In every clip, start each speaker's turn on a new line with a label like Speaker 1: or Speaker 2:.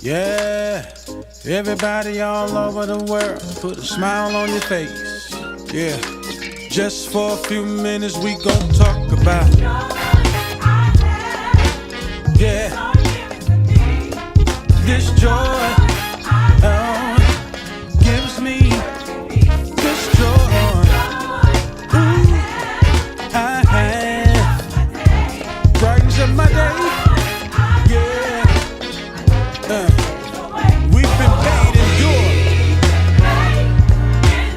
Speaker 1: Yeah, everybody all over the world, put a smile on your face. Yeah, just for a few minutes we gon' talk about. Yeah, this joy gives me this joy. Ooh, I have brightens up my day. Yeah, we've been paid in joy.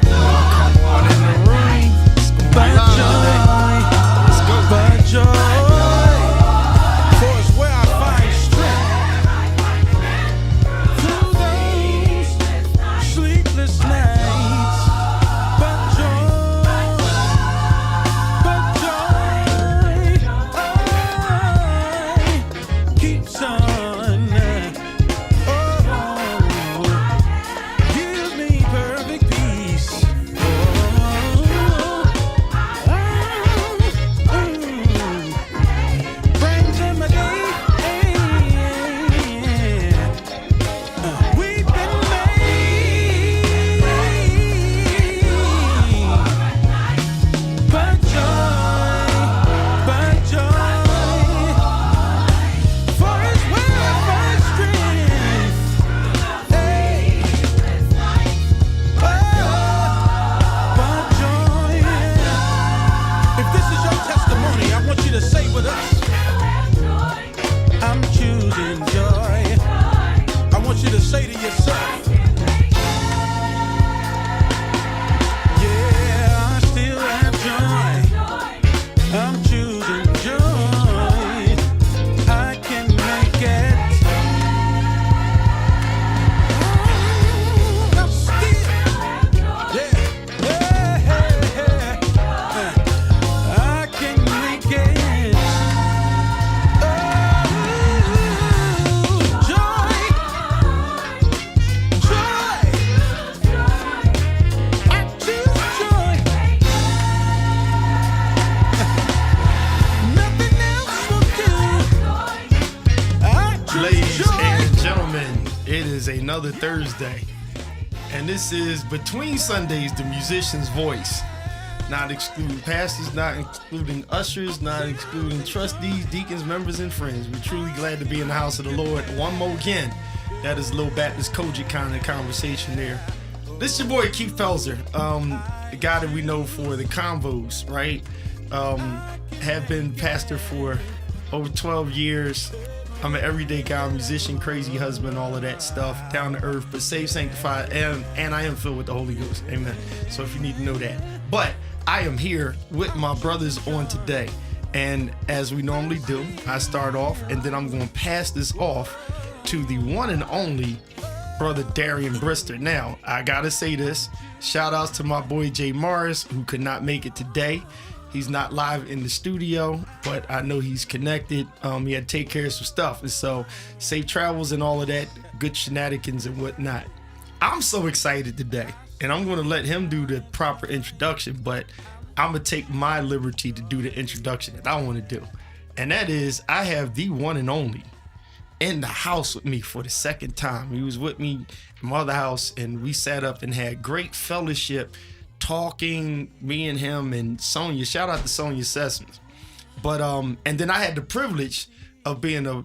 Speaker 2: Come on in the room. It's gonna be live today. Let's go.
Speaker 1: But joy, for it's where I find strength through those sleepless nights. But joy, keeps on. Gives me perfect peace. Brings in my day. We've been made. But joy, for it's where I find strength. Hey, but joy. If this is your testimony, I want you to say with us, I'm choosing joy. I want you to say to yourself, yeah, I still have joy. I'm choosing joy. I can make it. I'm still, I can make it. I choose joy. Nothing else will do. I choose
Speaker 2: Ladies
Speaker 1: joy.
Speaker 2: and gentlemen, it is another Thursday. And this is Between Sundays, the musician's voice. Not excluding pastors, not including ushers, not excluding trustees, deacons, members, and friends. We're truly glad to be in the house of the Lord one more again. That is a little Baptist Kojic kind of conversation there. This is your boy Keith Pelzer, the guy that we know for the Konvos, right? Have been pastor for over 12 years. I'm an everyday guy, musician, crazy husband, all of that stuff, down to earth, but saved, sanctified, and I am filled with the Holy Ghost. Amen. So if you need to know that. But I am here with my brothers on today. And as we normally do, I start off and then I'm going to pass this off to the one and only brother Darian Brister. Now, I got to say this. Shout outs to my boy Jay Morris, who could not make it today. He's not live in the studio, but I know he's connected. He had to take care of some stuff. And so safe travels and all of that, good shenanigans and whatnot. I'm so excited today. And I'm going to let him do the proper introduction, but I'm going to take my liberty to do the introduction that I want to do. And that is, I have the one and only in the house with me for the second time. He was with me in my other house, and we sat up and had great fellowship, talking, me and him and Sonia. Shout out to Sonia Sessions. But and then I had the privilege of being a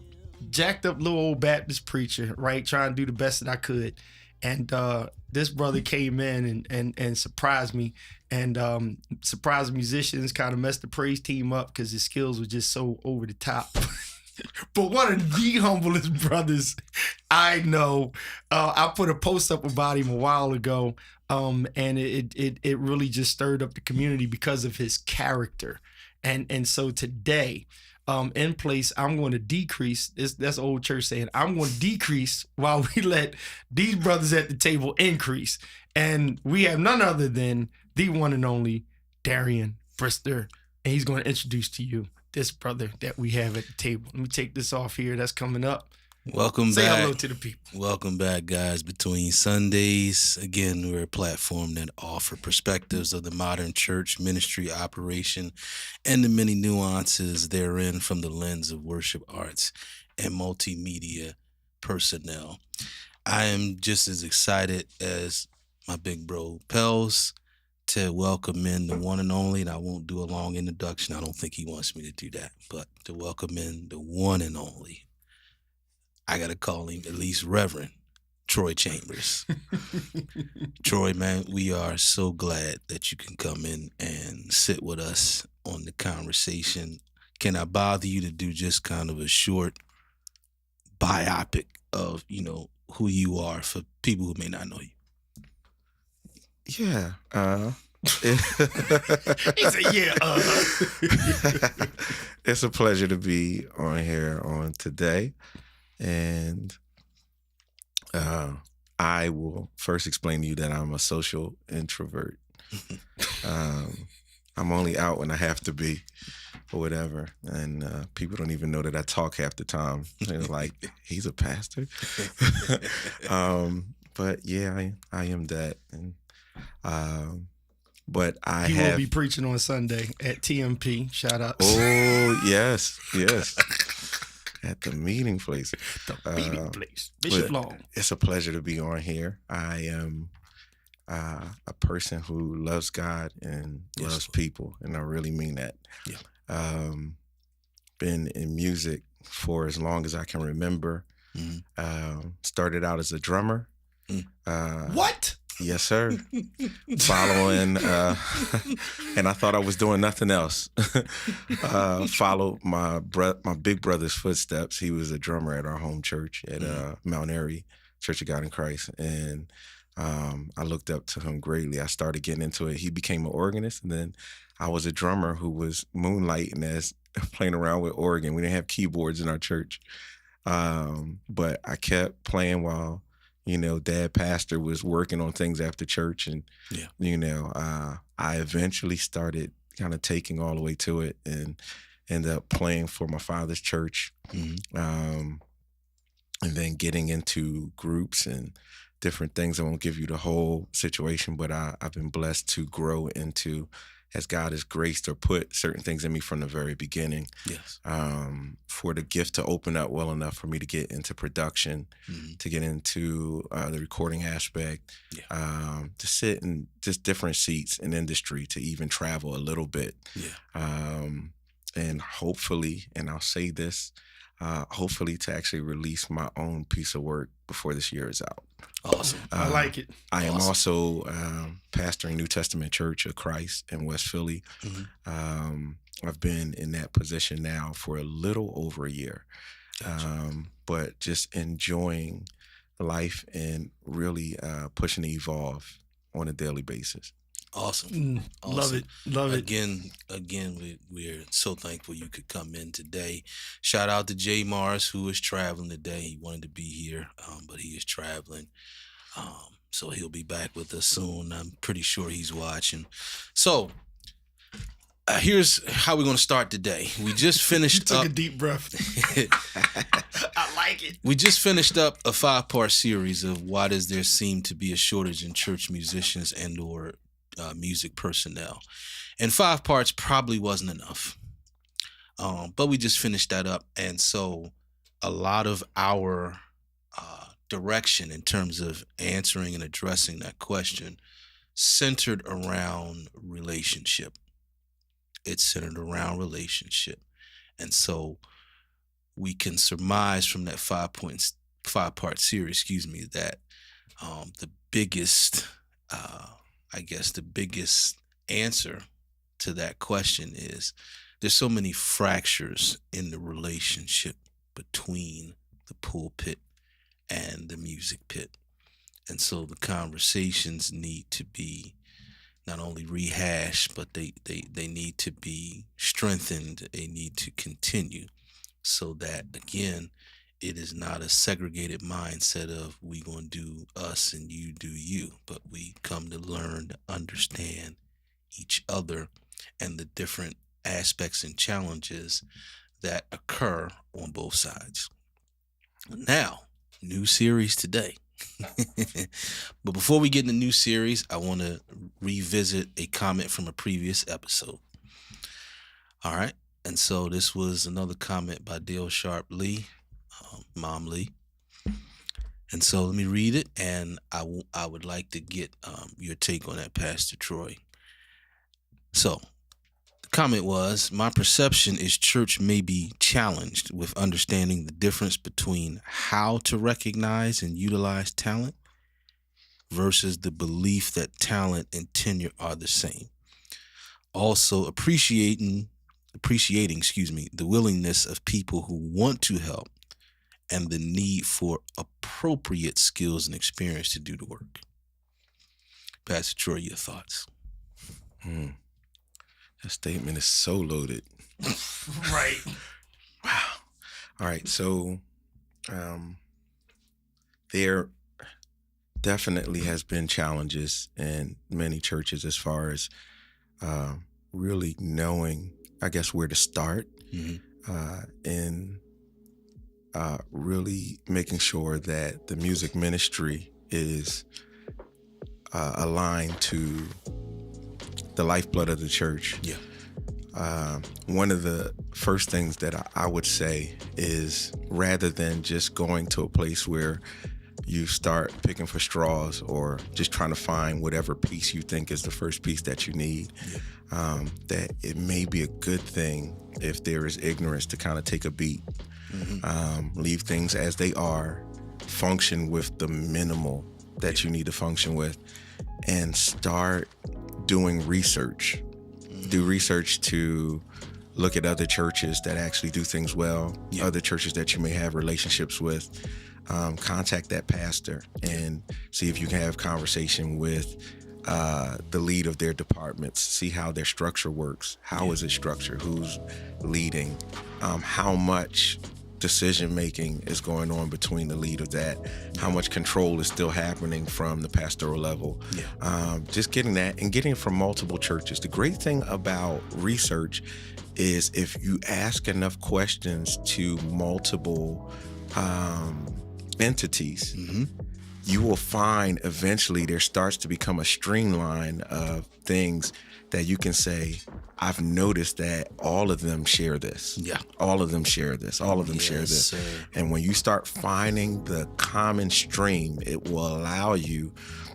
Speaker 2: jacked up little old Baptist preacher, right? Trying to do the best that I could. And this brother came in and surprised me, and surprised musicians, kind of messed the praise team up because his skills were just so over the top. But one of the humblest brothers I know. I put a post up about him a while ago, and it really just stirred up the community because of his character. And so today, in place, I'm going to decrease. That's old church saying, I'm going to decrease while we let these brothers at the table increase. And we have none other than the one and only Darian Brister. And he's going to introduce to you this brother that we have at the table. Let me take this off here. That's coming up.
Speaker 3: Welcome
Speaker 2: Say
Speaker 3: back.
Speaker 2: hello to the people.
Speaker 3: Welcome back, guys. Between Sundays, again, we're a platform that offer perspectives of the modern church ministry operation and the many nuances therein from the lens of worship arts and multimedia personnel. I am just as excited as my big bro Pels to welcome in the one and only, and I won't do a long introduction. I don't think he wants me to do that, but to welcome in the one and only, I got to call him at least Reverend Troy Chambers. Troy, man, we are so glad that you can come in and sit with us on the conversation. Can I bother you to do just kind of a short biopic of, who you are for people who may not know you?
Speaker 4: Yeah.
Speaker 2: He said, yeah.
Speaker 4: It's a pleasure to be on here on today. And I will first explain to you that I'm a social introvert. I'm only out when I have to be or whatever. And people don't even know that I talk half the time. They're like, he's a pastor? But yeah, I am that. And but I
Speaker 2: You
Speaker 4: have...
Speaker 2: will be preaching on Sunday at TMP. Shout out.
Speaker 4: Oh, yes. At the meeting place.
Speaker 2: The meeting place. Bishop Long.
Speaker 4: It's a pleasure to be on here. I am a person who loves God and loves people, and I really mean that.
Speaker 3: Yeah.
Speaker 4: Been in music for as long as I can remember. Started out as a drummer.
Speaker 2: What?
Speaker 4: Yes, sir. Following, and I thought I was doing nothing else. Followed my big brother's footsteps. He was a drummer at our home church at Mount Airy Church of God in Christ, and I looked up to him greatly. I started getting into it. He became an organist, and then I was a drummer who was moonlighting as playing around with organ. We didn't have keyboards in our church, but I kept playing while dad pastor was working on things after church. And, I eventually started kind of taking all the way to it and ended up playing for my father's church. And then getting into groups and different things. I won't give you the whole situation, but I've been blessed to grow into, as God has graced or put certain things in me from the very beginning.
Speaker 3: Yes.
Speaker 4: For the gift to open up well enough for me to get into production, to get into the recording aspect, to sit in just different seats in industry, to even travel a little bit. And hopefully, and I'll say this, hopefully to actually release my own piece of work before this year is out.
Speaker 3: Awesome.
Speaker 2: I like it.
Speaker 4: I am also pastoring New Testament Church of Christ in West Philly. I've been in that position now for a little over a year.
Speaker 3: Gotcha.
Speaker 4: But just enjoying life and really pushing to evolve on a daily basis.
Speaker 3: Awesome.
Speaker 2: Love it.
Speaker 3: Again, we're so thankful you could come in today. Shout out to Jay Mars, who is traveling today. He wanted to be here, but he is traveling. So he'll be back with us soon. I'm pretty sure he's watching. So here's how we're going to start today. We just finished
Speaker 2: You took
Speaker 3: up
Speaker 2: a deep breath. I like it.
Speaker 3: We just finished up a 5-part series of why does there seem to be a shortage in church musicians and or music personnel. And 5 parts probably wasn't enough. But we just finished that up. And so a lot of our direction in terms of answering and addressing that question centered around relationship. It's centered around relationship. And so we can surmise from that 5-part series, that the biggest answer to that question is there's so many fractures in the relationship between the pulpit and the music pit. And so the conversations need to be not only rehashed, but they need to be strengthened. They need to continue so that, again, it is not a segregated mindset of we gonna do us and you do you, but we come to learn to understand each other and the different aspects and challenges that occur on both sides. Now, new series today. But before we get in the new series, I want to revisit a comment from a previous episode. All right. And so this was another comment by Dale Sharp Lee, Mom Lee. And so let me read it, and I would like to get your take on that, Pastor Troy. So the comment was, my perception is church may be challenged with understanding the difference between how to recognize and utilize talent versus the belief that talent and tenure are the same. Also appreciating, the willingness of people who want to help and the need for appropriate skills and experience to do the work. Pastor Troy, your thoughts?
Speaker 4: That statement is so loaded.
Speaker 2: Right.
Speaker 4: Wow. All right. So there definitely has been challenges in many churches as far as really knowing, I guess, where to start and really making sure that the music ministry is aligned to the lifeblood of the church.
Speaker 3: Yeah.
Speaker 4: One of the first things that I would say is, rather than just going to a place where you start picking for straws or just trying to find whatever piece you think is the first piece that you need, that it may be a good thing if there is ignorance to kind of take a beat, leave things as they are, function with the minimal that you need to function with, and start doing research. Do research to look at other churches that actually do things well, other churches that you may have relationships with. Contact that pastor and see if you can have conversation with the lead of their departments, see how their structure works. How is it structured? Who's leading? How much decision making is going on between the lead of that? How much control is still happening from the pastoral level? Just getting that and getting it from multiple churches. The great thing about research is if you ask enough questions to multiple entities, you will find eventually there starts to become a streamline of things that you can say, I've noticed that all of them share this.
Speaker 3: Yeah.
Speaker 4: All of them share this. All of them share this.
Speaker 3: Sir.
Speaker 4: And when you start finding the common stream, it will allow you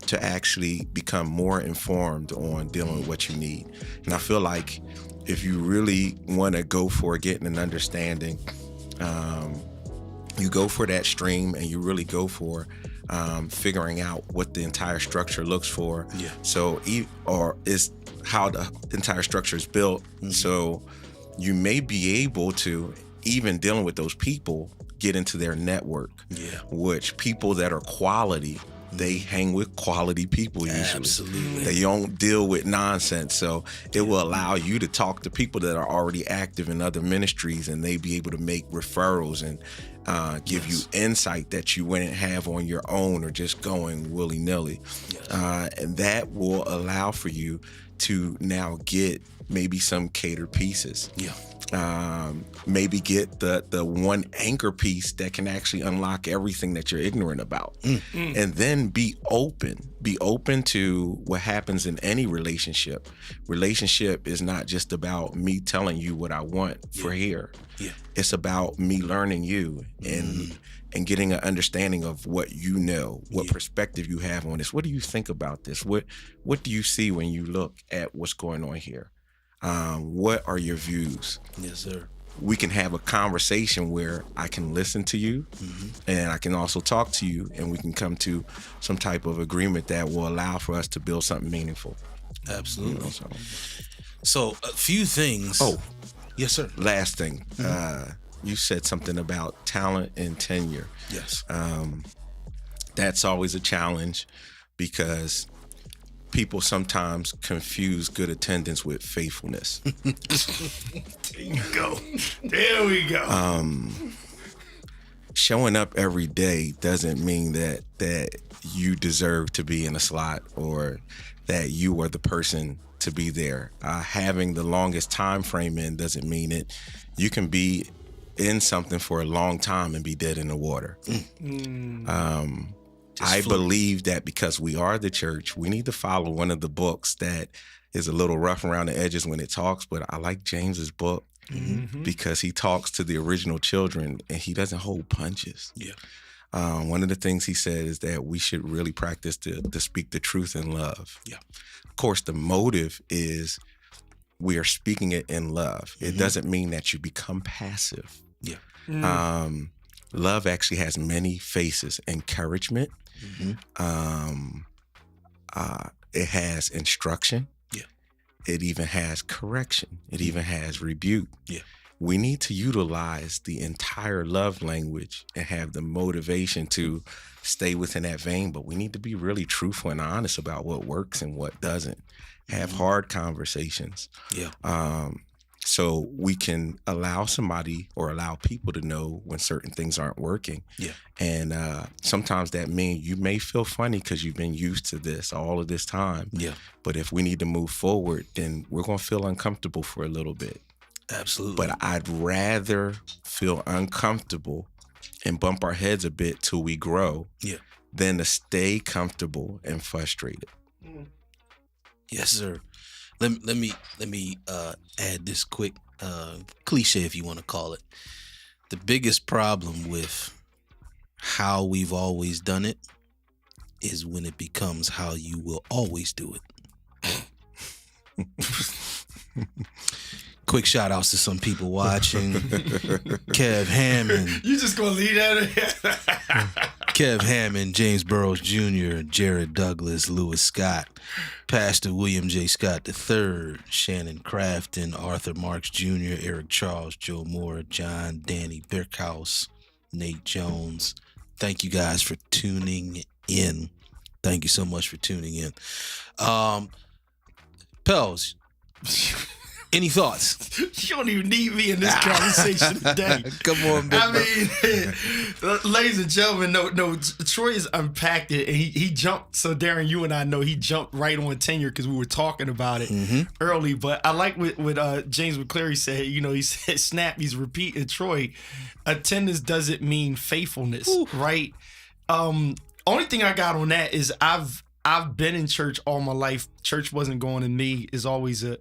Speaker 4: to actually become more informed on dealing with what you need. And I feel like if you really want to go for getting an understanding, you go for that stream and you really go for figuring out what the entire structure looks for. So, or is how the entire structure is built. So you may be able to, even dealing with those people, get into their network, which people that are quality, they hang with quality people usually.
Speaker 3: Absolutely.
Speaker 4: They don't deal with nonsense. So it will allow you to talk to people that are already active in other ministries, and they be able to make referrals and give you insight that you wouldn't have on your own or just going willy-nilly. And that will allow for you to now get maybe some catered pieces. Maybe get the one anchor piece that can actually unlock everything that you're ignorant about. And then be open to what happens in any relationship. Relationship is not just about me telling you what I want for here. It's about me learning you and getting an understanding of what you know, what perspective you have on this. What do you think about this? What do you see when you look at what's going on here? What are your views?
Speaker 3: Yes, sir.
Speaker 4: We can have a conversation where I can listen to you and I can also talk to you, and we can come to some type of agreement that will allow for us to build something meaningful.
Speaker 3: Absolutely. So a few things.
Speaker 4: Oh,
Speaker 3: yes, sir.
Speaker 4: Last thing. You said something about talent and tenure.
Speaker 3: Yes.
Speaker 4: That's always a challenge because people sometimes confuse good attendance with faithfulness.
Speaker 2: There you go. There we go.
Speaker 4: Showing up every day doesn't mean that you deserve to be in a slot or that you are the person to be there. Having the longest time frame in doesn't mean it. You can be in something for a long time and be dead in the water. I believe that because we are the church, we need to follow one of the books that is a little rough around the edges when it talks, but I like James's book because he talks to the original children and he doesn't hold punches. One of the things he said is that we should really practice to speak the truth in love.
Speaker 3: Yeah.
Speaker 4: Of course, the motive is we are speaking it in love. It doesn't mean that you become passive.
Speaker 3: Yeah.
Speaker 4: Love actually has many faces. Encouragement. It has instruction.
Speaker 3: Yeah.
Speaker 4: It even has correction. It even has rebuke.
Speaker 3: Yeah.
Speaker 4: We need to utilize the entire love language and have the motivation to stay within that vein, but we need to be really truthful and honest about what works and what doesn't. Have hard conversations.
Speaker 3: Yeah.
Speaker 4: So we can allow somebody or allow people to know when certain things aren't working.
Speaker 3: Yeah.
Speaker 4: And sometimes that means you may feel funny because you've been used to this all of this time.
Speaker 3: Yeah.
Speaker 4: But if we need to move forward, then we're going to feel uncomfortable for a little bit.
Speaker 3: Absolutely.
Speaker 4: But I'd rather feel uncomfortable and bump our heads a bit till we grow than to stay comfortable and frustrated.
Speaker 3: Yes, sir. Let me add this quick cliche, if you want to call it. The biggest problem with how we've always done it is when it becomes how you will always do it. Quick shout outs to some people watching. Kev Hammond.
Speaker 2: You just gonna leave that in?
Speaker 3: Kev Hammond, James Burroughs Jr., Jared Douglas, Lewis Scott, Pastor William J. Scott III, Shannon Crafton, Arthur Marks Jr., Eric Charles, Joe Moore, John, Danny Birkhouse, Nate Jones. Thank you guys for tuning in. Thank you so much for tuning in. Pels, any thoughts?
Speaker 2: You don't even need me in this conversation today.
Speaker 3: Come on, big
Speaker 2: I mean, ladies and gentlemen, no, Troy has unpacked it, and he jumped. So Darren, you and I know he jumped right on tenure because we were talking about it early. But I like what James McCleary said. You know, he said, "Snap." He's repeating Troy. Attendance doesn't mean faithfulness, right? Only thing I got on that is I've been in church all my life. Church wasn't going to me is always a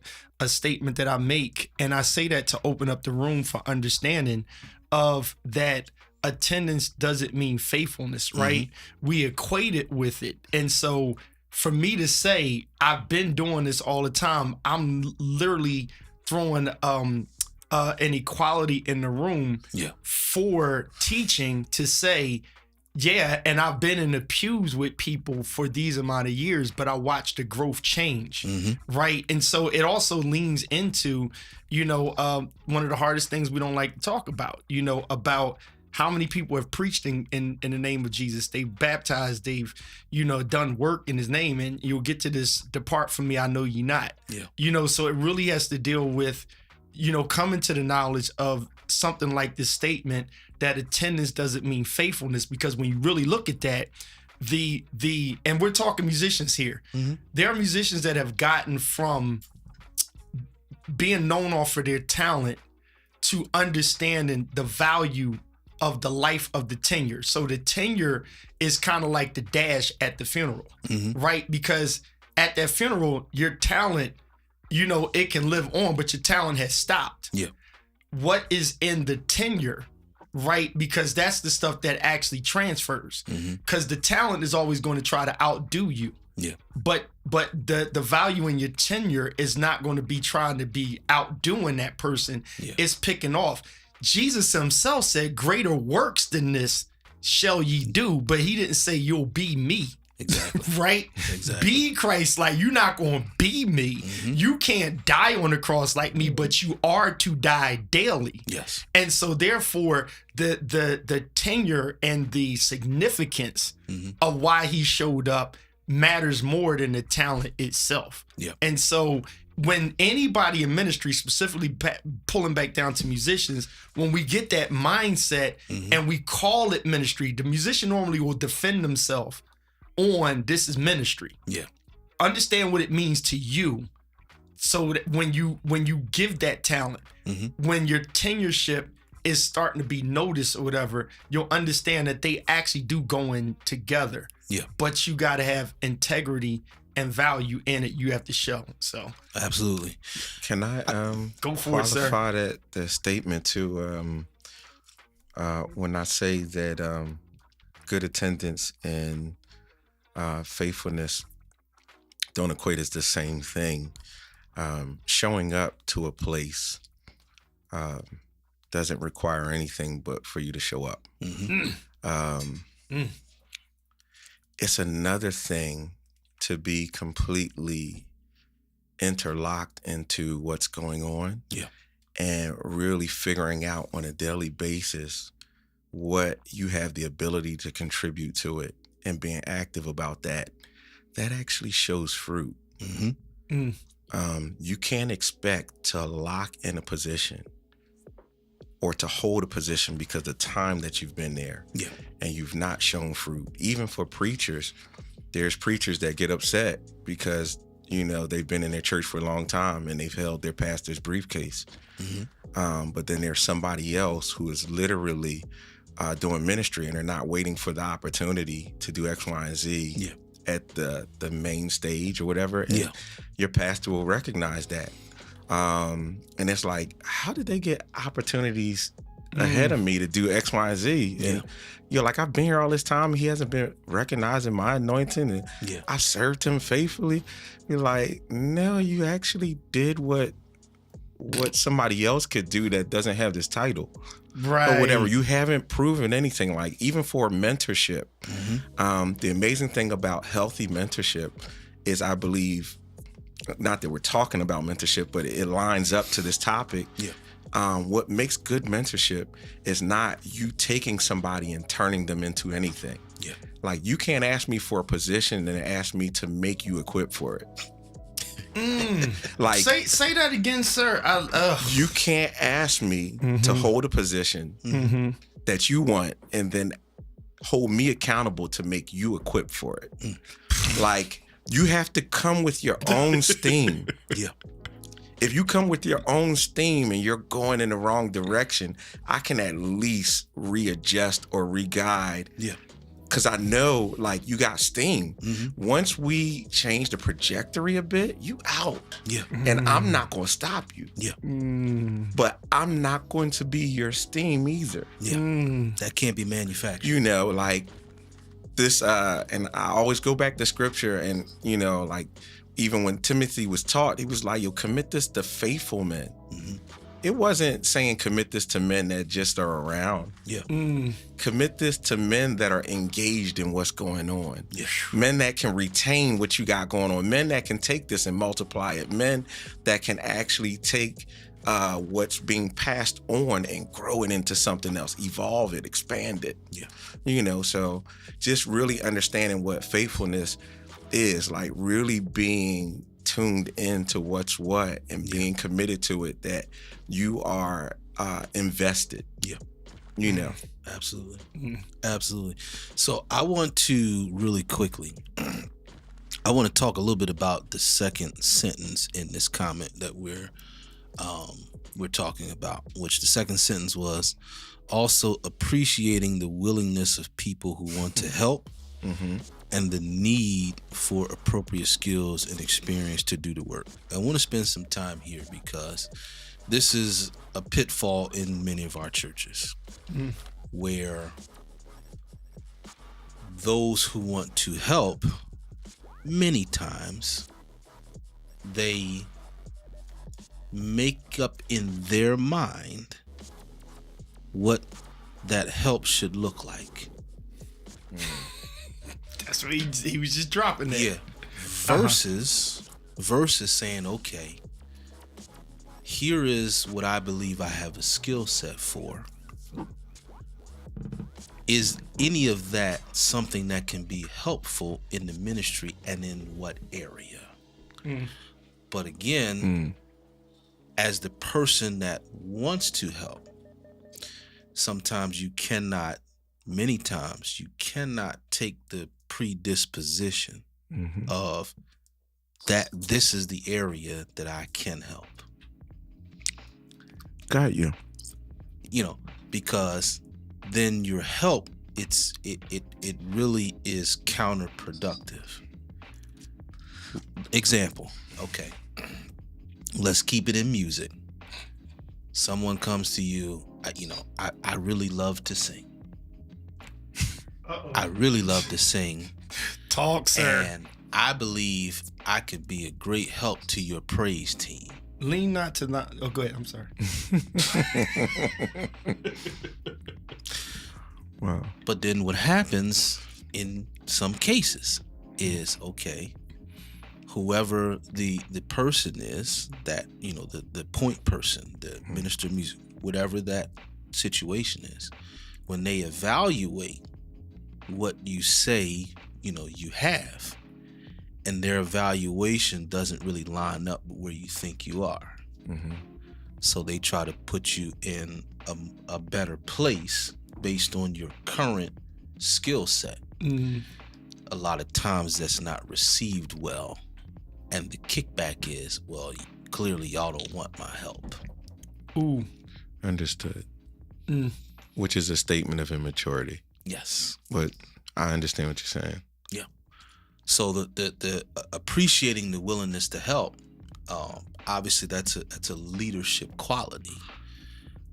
Speaker 2: statement that I make. And I say that to open up the room for understanding of that attendance doesn't mean faithfulness, right? We equate it with it. And so for me to say, I've been doing this all the time, I'm literally throwing an equality in the room for teaching to say, yeah, and I've been in the pews with people for these amount of years, but I watched the growth change, right? And so it also leans into, one of the hardest things we don't like to talk about, about how many people have preached in the name of Jesus. They've baptized, they've, done work in his name, and you'll get to this, depart from me, I know ye not. Yeah. So it really has to deal with, coming to the knowledge of something like this statement that attendance doesn't mean faithfulness, because when you really look at that, and we're talking musicians here, there are musicians that have gotten from being known off for their talent to understanding the value of the life of the tenure. So the tenure is kind of like the dash at the funeral, right? Because at that funeral, your talent, it can live on, but your talent has stopped. Yeah. What is in the tenure, right? Because that's the stuff that actually transfers. Because the talent is always going to try to outdo you. Yeah. But the value in your tenure is not going to be trying to be outdoing that person. Yeah. It's picking off. Jesus himself said, greater works than this shall ye do, but he didn't say you'll be me. Exactly. Right? Exactly. Be Christ, like you're not going to be me. You can't die on the cross like me, but you are to die daily. Yes. And so therefore the tenure and the significance of why he showed up matters more than the talent itself. Yeah. And so when anybody in ministry, specifically pulling back down to musicians, when we get that mindset and we call it ministry, the musician normally will defend themselves on this is ministry. Yeah. Understand what it means to you, so that when you give that talent, when your tenureship is starting to be noticed or whatever, you'll understand that they actually do go in together. Yeah. But you got to have integrity and value in it. You have to show. So
Speaker 3: absolutely.
Speaker 4: Can I
Speaker 2: go for it, sir?
Speaker 4: Qualify the statement too? When I say that good attendance and faithfulness don't equate as the same thing. Showing up to a place doesn't require anything but for you to show up. It's another thing to be completely interlocked into what's going on.
Speaker 3: Yeah.
Speaker 4: And really figuring out on a daily basis what you have the ability to contribute to it and being active about that. That actually shows fruit. You can't expect to lock in a position or to hold a position because of the time that you've been there and you've not shown fruit. Even for preachers, there's preachers that get upset because, you know, they've been in their church for a long time and they've held their pastor's briefcase. But then there's somebody else who is literally doing ministry and they're not waiting for the opportunity to do X, Y, and Z at the main stage or whatever. And your pastor will recognize that. And it's like, how did they get opportunities ahead of me to do X, Y, and Z? And you're like, I've been here all this time. He hasn't been recognizing my anointing and I served him faithfully. You're like, no, you actually did what somebody else could do that doesn't have this title. Right. Or whatever. You haven't proven anything. Like, even for mentorship, the amazing thing about healthy mentorship is, I believe, not that we're talking about mentorship, but it lines up to this topic. What makes good mentorship is not you taking somebody and turning them into anything. Like, you can't ask me for a position and ask me to make you equipped for it. Like,
Speaker 2: say that again, sir.
Speaker 4: You can't ask me to hold a position that you want and then hold me accountable to make you equipped for it. Like, you have to come with your own steam. If you come with your own steam and you're going in the wrong direction, I can at least readjust or re-guide. Because I know, like, you got steam. Once we change the trajectory a bit, you out. And I'm not going to stop you. But I'm not going to be your steam either.
Speaker 3: That can't be manufactured.
Speaker 4: You know, like this, and I always go back to scripture and, you know, like, even when Timothy was taught, he was like, yo, commit this to faithful men. It wasn't saying commit this to men that just are around. Commit this to men that are engaged in what's going on. Men that can retain what you got going on. Men that can take this and multiply it. Men that can actually take what's being passed on and grow it into something else. Evolve it, expand it. You know, so just really understanding what faithfulness is, like really being tuned into what's what and being committed to it, that you are invested. You know.
Speaker 3: Absolutely. So I want to really quickly, I want to talk a little bit about the second sentence in this comment that we're talking about, which the second sentence was also appreciating the willingness of people who want to help and the need for appropriate skills and experience to do the work. I want to spend some time here because this is a pitfall in many of our churches where those who want to help, many times they make up in their mind what that help should look like.
Speaker 2: That's what he was just dropping there.
Speaker 3: Versus saying, okay, here is what I believe I have a skill set for. Is any of that something that can be helpful in the ministry, and in what area? But again, as the person that wants to help, many times you cannot take the predisposition of that this is the area that I can help.
Speaker 4: Got you.
Speaker 3: You know, because then your help, it really is counterproductive. Example, okay. Let's keep it in music. Someone comes to you, I really love to sing. I really love to sing.
Speaker 2: Talk, sir.
Speaker 3: And I believe I could be a great help to your praise team.
Speaker 2: Lean not to not. Oh, go ahead. I'm sorry.
Speaker 4: Wow.
Speaker 3: But then what happens in some cases is, okay, whoever the person is that, the point person, the minister of music, whatever that situation is, when they evaluate what you say, you have, and their evaluation doesn't really line up with where you think you are.
Speaker 4: Mm-hmm.
Speaker 3: So they try to put you in a better place based on your current skill set.
Speaker 2: Mm.
Speaker 3: A lot of times that's not received well. And the kickback is, well, clearly y'all don't want my help.
Speaker 2: Ooh.
Speaker 4: Understood.
Speaker 2: Mm.
Speaker 4: Which is a statement of immaturity.
Speaker 3: Yes.
Speaker 4: But I understand what you're saying.
Speaker 3: Yeah. So the appreciating the willingness to help, obviously that's a leadership quality.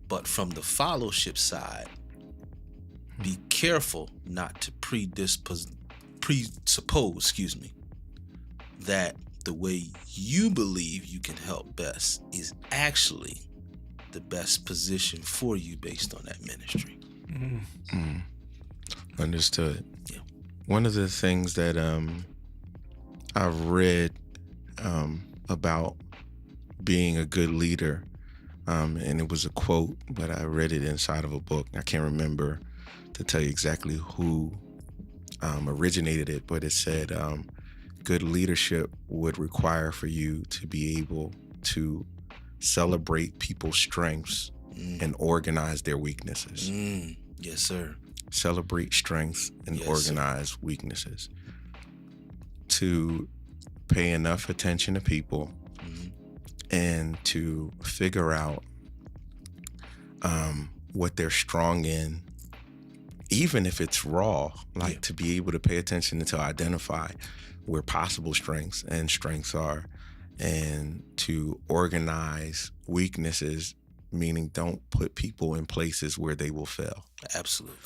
Speaker 3: But from the fellowship side, be careful not to presuppose, that the way you believe you can help best is actually the best position for you based on that ministry.
Speaker 2: Mm.
Speaker 4: Mm. Understood.
Speaker 3: Yeah.
Speaker 4: One of the things that I read about being a good leader, and it was a quote, but I read it inside of a book. I can't remember to tell you exactly who originated it, but it said good leadership would require for you to be able to celebrate people's strengths and organize their weaknesses.
Speaker 3: Yes, sir.
Speaker 4: Celebrate strengths and
Speaker 3: Yes,
Speaker 4: organize weaknesses. To pay enough attention to people and to figure out what they're strong in, even if it's raw, like to be able to pay attention and to identify where possible strengths and strengths are, and to organize weaknesses, meaning don't put people in places where they will fail.
Speaker 3: Absolutely.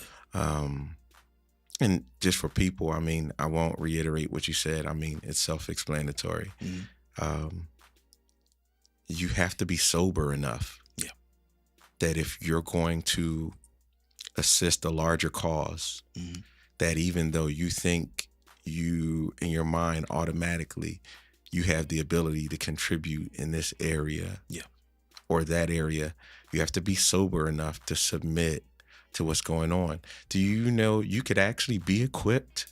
Speaker 4: And just for people, I mean, I won't reiterate what you said. I mean, it's self-explanatory. You have to be sober enough that if you're going to assist a larger cause, that even though you think you, in your mind, automatically, you have the ability to contribute in this area or that area, you have to be sober enough to submit to what's going on. Do you know you could actually be equipped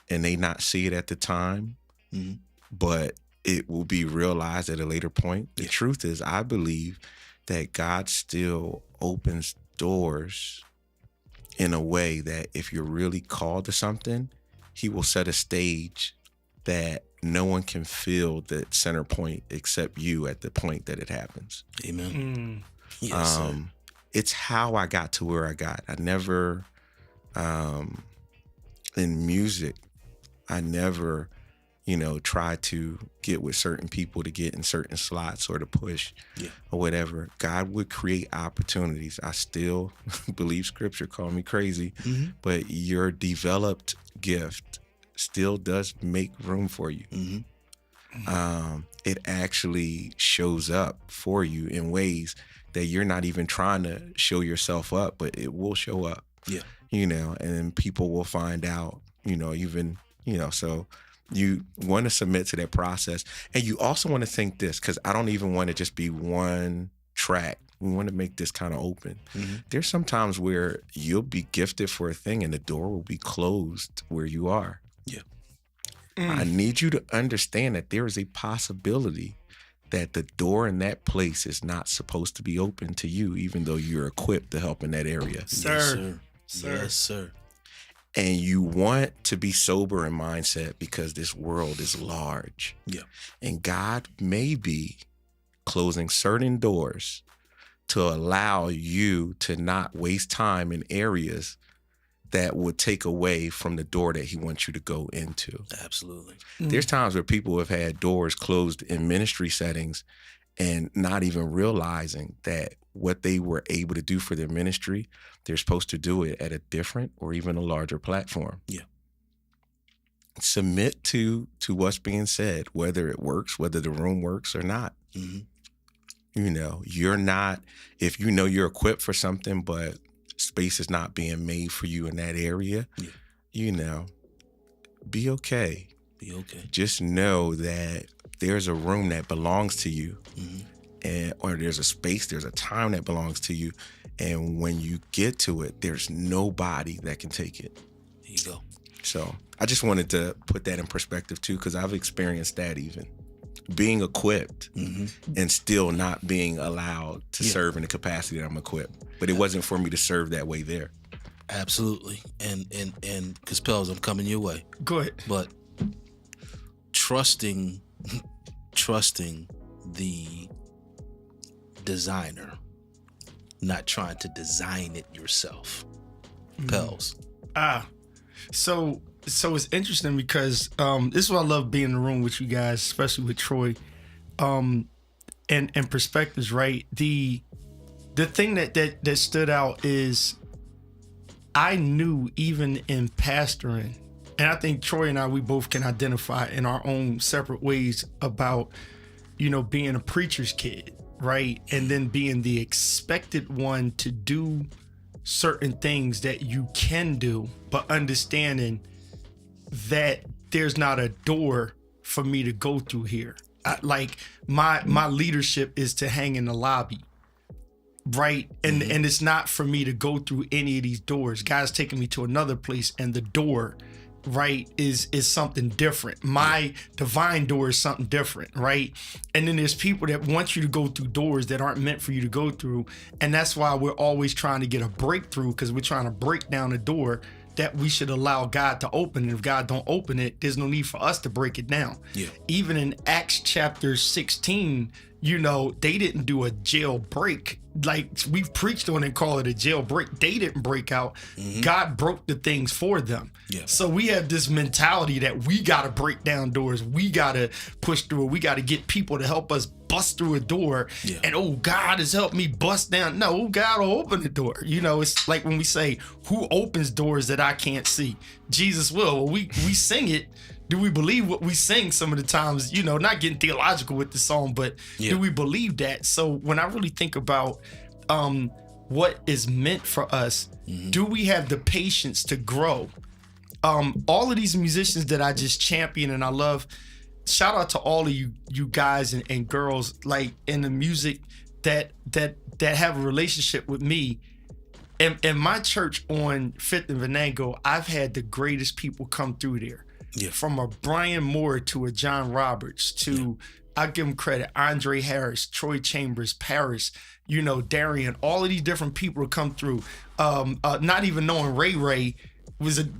Speaker 4: and they not see it at the time, but it will be realized at a later point? The truth is, I believe that God still opens doors in a way that if you're really called to something, he will set a stage that no one can feel the center point except you at the point that it happens.
Speaker 3: Amen. Yes, sir.
Speaker 4: It's how I got to where I got. I never, in music, I never, tried to get with certain people to get in certain slots or to push or whatever. God would create opportunities. I still believe scripture, call me crazy, but your developed gift still does make room for you. It actually shows up for you in ways that you're not even trying to show yourself up, but it will show up. And then people will find out, so you want to submit to that process. And you also want to think this, because I don't even want to just be one track. We want to make this kind of open. There's some times where you'll be gifted for a thing and the door will be closed where you are. I need you to understand that there is a possibility that the door in that place is not supposed to be open to you, even though you're equipped to help in that area.
Speaker 2: Sir.
Speaker 3: Yes, sir.
Speaker 4: And you want to be sober in mindset because this world is large. And God may be closing certain doors to allow you to not waste time in areas that would take away from the door that he wants you to go into.
Speaker 3: Absolutely.
Speaker 4: There's times where people have had doors closed in ministry settings and not even realizing that what they were able to do for their ministry, they're supposed to do it at a different or even a larger platform.
Speaker 3: Yeah.
Speaker 4: Submit to what's being said, whether it works, whether the room works or not.
Speaker 3: Mm-hmm.
Speaker 4: You know, you're not, if you know you're equipped for something, but space is not being made for you in that area, you know, be okay.
Speaker 3: Be okay.
Speaker 4: Just know that there's a room that belongs to you, or there's a space, there's a time that belongs to you. And when you get to it, there's nobody that can take it.
Speaker 3: There you go.
Speaker 4: So I just wanted to put that in perspective too, because I've experienced that, even being equipped and still not being allowed to serve in the capacity that I'm equipped. But it wasn't for me to serve that way there.
Speaker 3: Absolutely. And because Pels, I'm coming your way.
Speaker 2: Go ahead.
Speaker 3: But trusting the designer, not trying to design it yourself. Pels.
Speaker 2: So it's interesting because this is why I love being in the room with you guys, especially with Troy, and perspectives, right? The thing that stood out is I knew even in pastoring, and I think Troy and I, we both can identify in our own separate ways about, you know, being a preacher's kid, right? And then being the expected one to do certain things that you can do, but understanding that there's not a door for me to go through here. Like my leadership is to hang in the lobby, right? And it's not for me to go through any of these doors. God's taking me to another place, and the door, right, is something different. My divine door is something different, right? And then there's people that want you to go through doors that aren't meant for you to go through, and that's why we're always trying to get a breakthrough, because we're trying to break down a door that we should allow God to open. And if God don't open it, there's no need for us to break it down. Even in Acts chapter 16, you know, they didn't do a jailbreak. Like we've preached on and call it a jailbreak. They didn't break out. God broke the things for them. So we have this mentality that we got to break down doors. We got to push through it. We got to get people to help us bust through a door. And, oh, God has helped me bust down. No, God will open the door. You know, it's like when we say, who opens doors that I can't see? Jesus will. Well, we sing it. Do we believe what we sing some of the times? You know, not getting theological with the song, but do we believe that? So when I really think about what is meant for us, do we have the patience to grow? All of these musicians that I just champion and I love, shout out to all of you guys and girls, like in the music that have a relationship with me. In my church on 5th and Venango, I've had the greatest people come through there. From a Brian Moore to a John Roberts to, I give him credit, Andre Harris, Troy Chambers, Paris, you know, Darian, all of these different people come through. Not even knowing Ray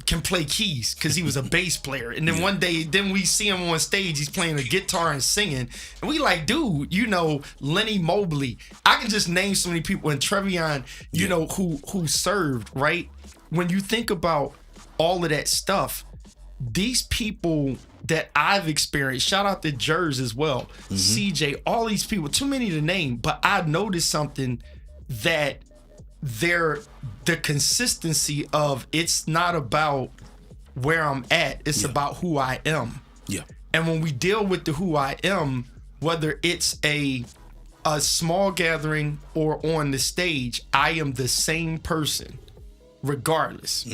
Speaker 2: can play keys because he was a bass player. And then one day, then we see him on stage, he's playing a guitar and singing. And we like, dude, you know, Lenny Mobley. I can just name so many people. And Trevion, you know, who served, right? When you think about all of that stuff, these people that I've experienced, shout out to Jers as well, CJ, all these people, too many to name, but I've noticed something that the consistency of, it's not about where I'm at, it's about who I am. And when we deal with the who I am, whether it's a small gathering or on the stage, I am the same person regardless,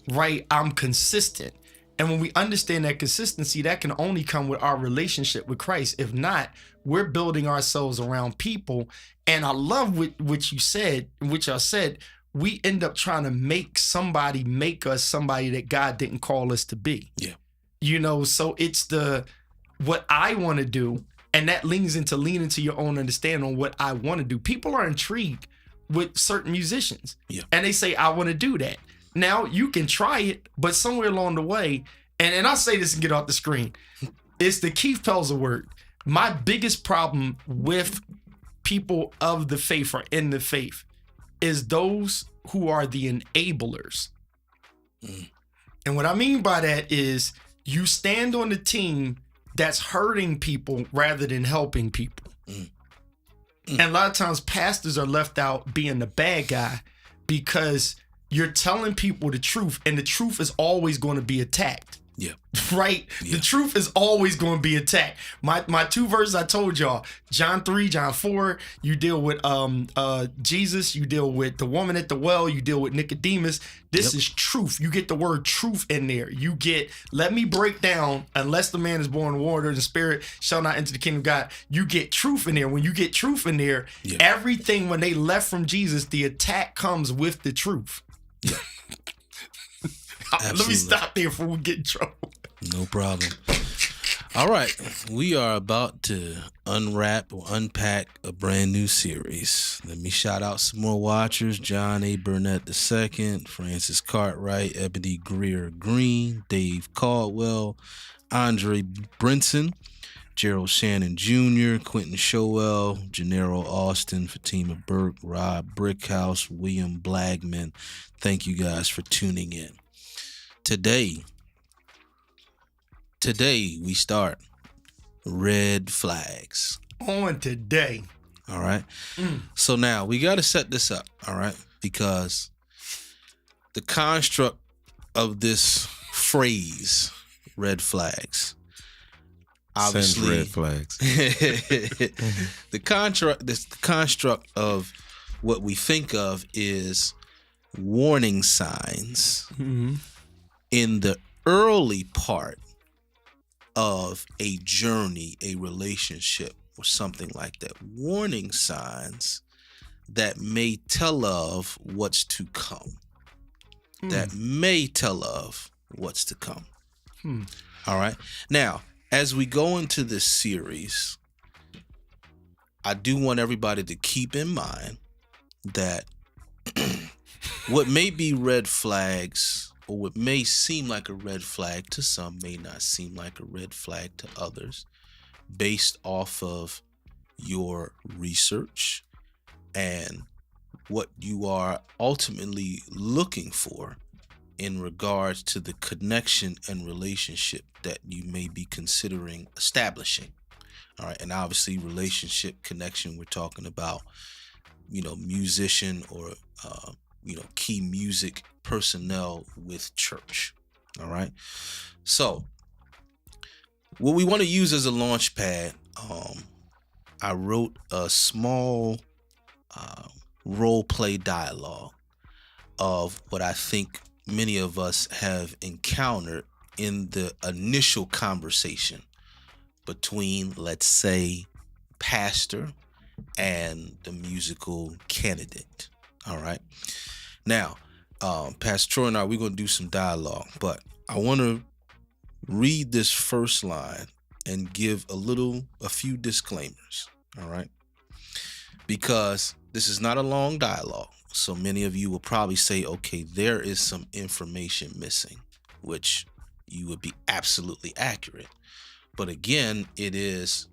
Speaker 2: right? I'm consistent. And when we understand that consistency, that can only come with our relationship with Christ. If not, we're building ourselves around people. And I love what you said, which I said, we end up trying to make us somebody that God didn't call us to be. You know, so it's what I want to do. And that leans into your own understanding on what I want to do. People are intrigued with certain musicians. And they say, I want to do that. Now, you can try it, but somewhere along the way, and I'll say this and get off the screen, it's the Keith Pelzer word. My biggest problem with people of the faith or in the faith is those who are the enablers. And what I mean by that is you stand on the team that's hurting people rather than helping people. And a lot of times pastors are left out being the bad guy because you're telling people the truth, and the truth is always going to be attacked.
Speaker 3: Yeah.
Speaker 2: Right?
Speaker 3: Yeah.
Speaker 2: The truth is always going to be attacked. My two verses I told y'all, John 3, John 4, you deal with Jesus, you deal with the woman at the well, you deal with Nicodemus. This is truth. You get the word truth in there. You get, let me break down, unless the man is born of water and the spirit shall not enter the kingdom of God. You get truth in there. When you get truth in there, everything, when they left from Jesus, the attack comes with the truth.
Speaker 3: Yeah.
Speaker 2: Let me stop there before we get in trouble.
Speaker 3: No problem. All right. We are about to unwrap or unpack a brand new series. Let me shout out some more watchers. John A. Burnett II, Francis Cartwright, Ebony Greer Green, Dave Caldwell, Andre Brinson, Gerald Shannon Jr., Quentin Showell, Gennaro Austin, Fatima Burke, Rob Brickhouse, William Blagman. Thank you guys for tuning in. Today we start red flags.
Speaker 2: On today.
Speaker 3: All right. So now we got to set this up. All right. Because the construct of this phrase, red flags, obviously
Speaker 4: Send red flags.
Speaker 3: the construct of what we think of is warning signs in the early part of a journey, a relationship, or something like that. Warning signs that may tell of what's to come. That may tell of what's to come. All right. Now, as we go into this series, I do want everybody to keep in mind that what may be red flags, or what may seem like a red flag to some, may not seem like a red flag to others, based off of your research and what you are ultimately looking for in regards to the connection and relationship that you may be considering establishing. All right. And obviously relationship connection, we're talking about, musician or, key music personnel with church. All right. So what we want to use as a launch pad, I wrote a small role play dialogue of what I think many of us have encountered in the initial conversation between, let's say, pastor and the musical candidate. All right. Now, Pastor Troy and I, we're going to do some dialogue, but I want to read this first line and give a few disclaimers. All right. Because this is not a long dialogue. So many of you will probably say, okay, there is some information missing, which you would be absolutely accurate. But again, it is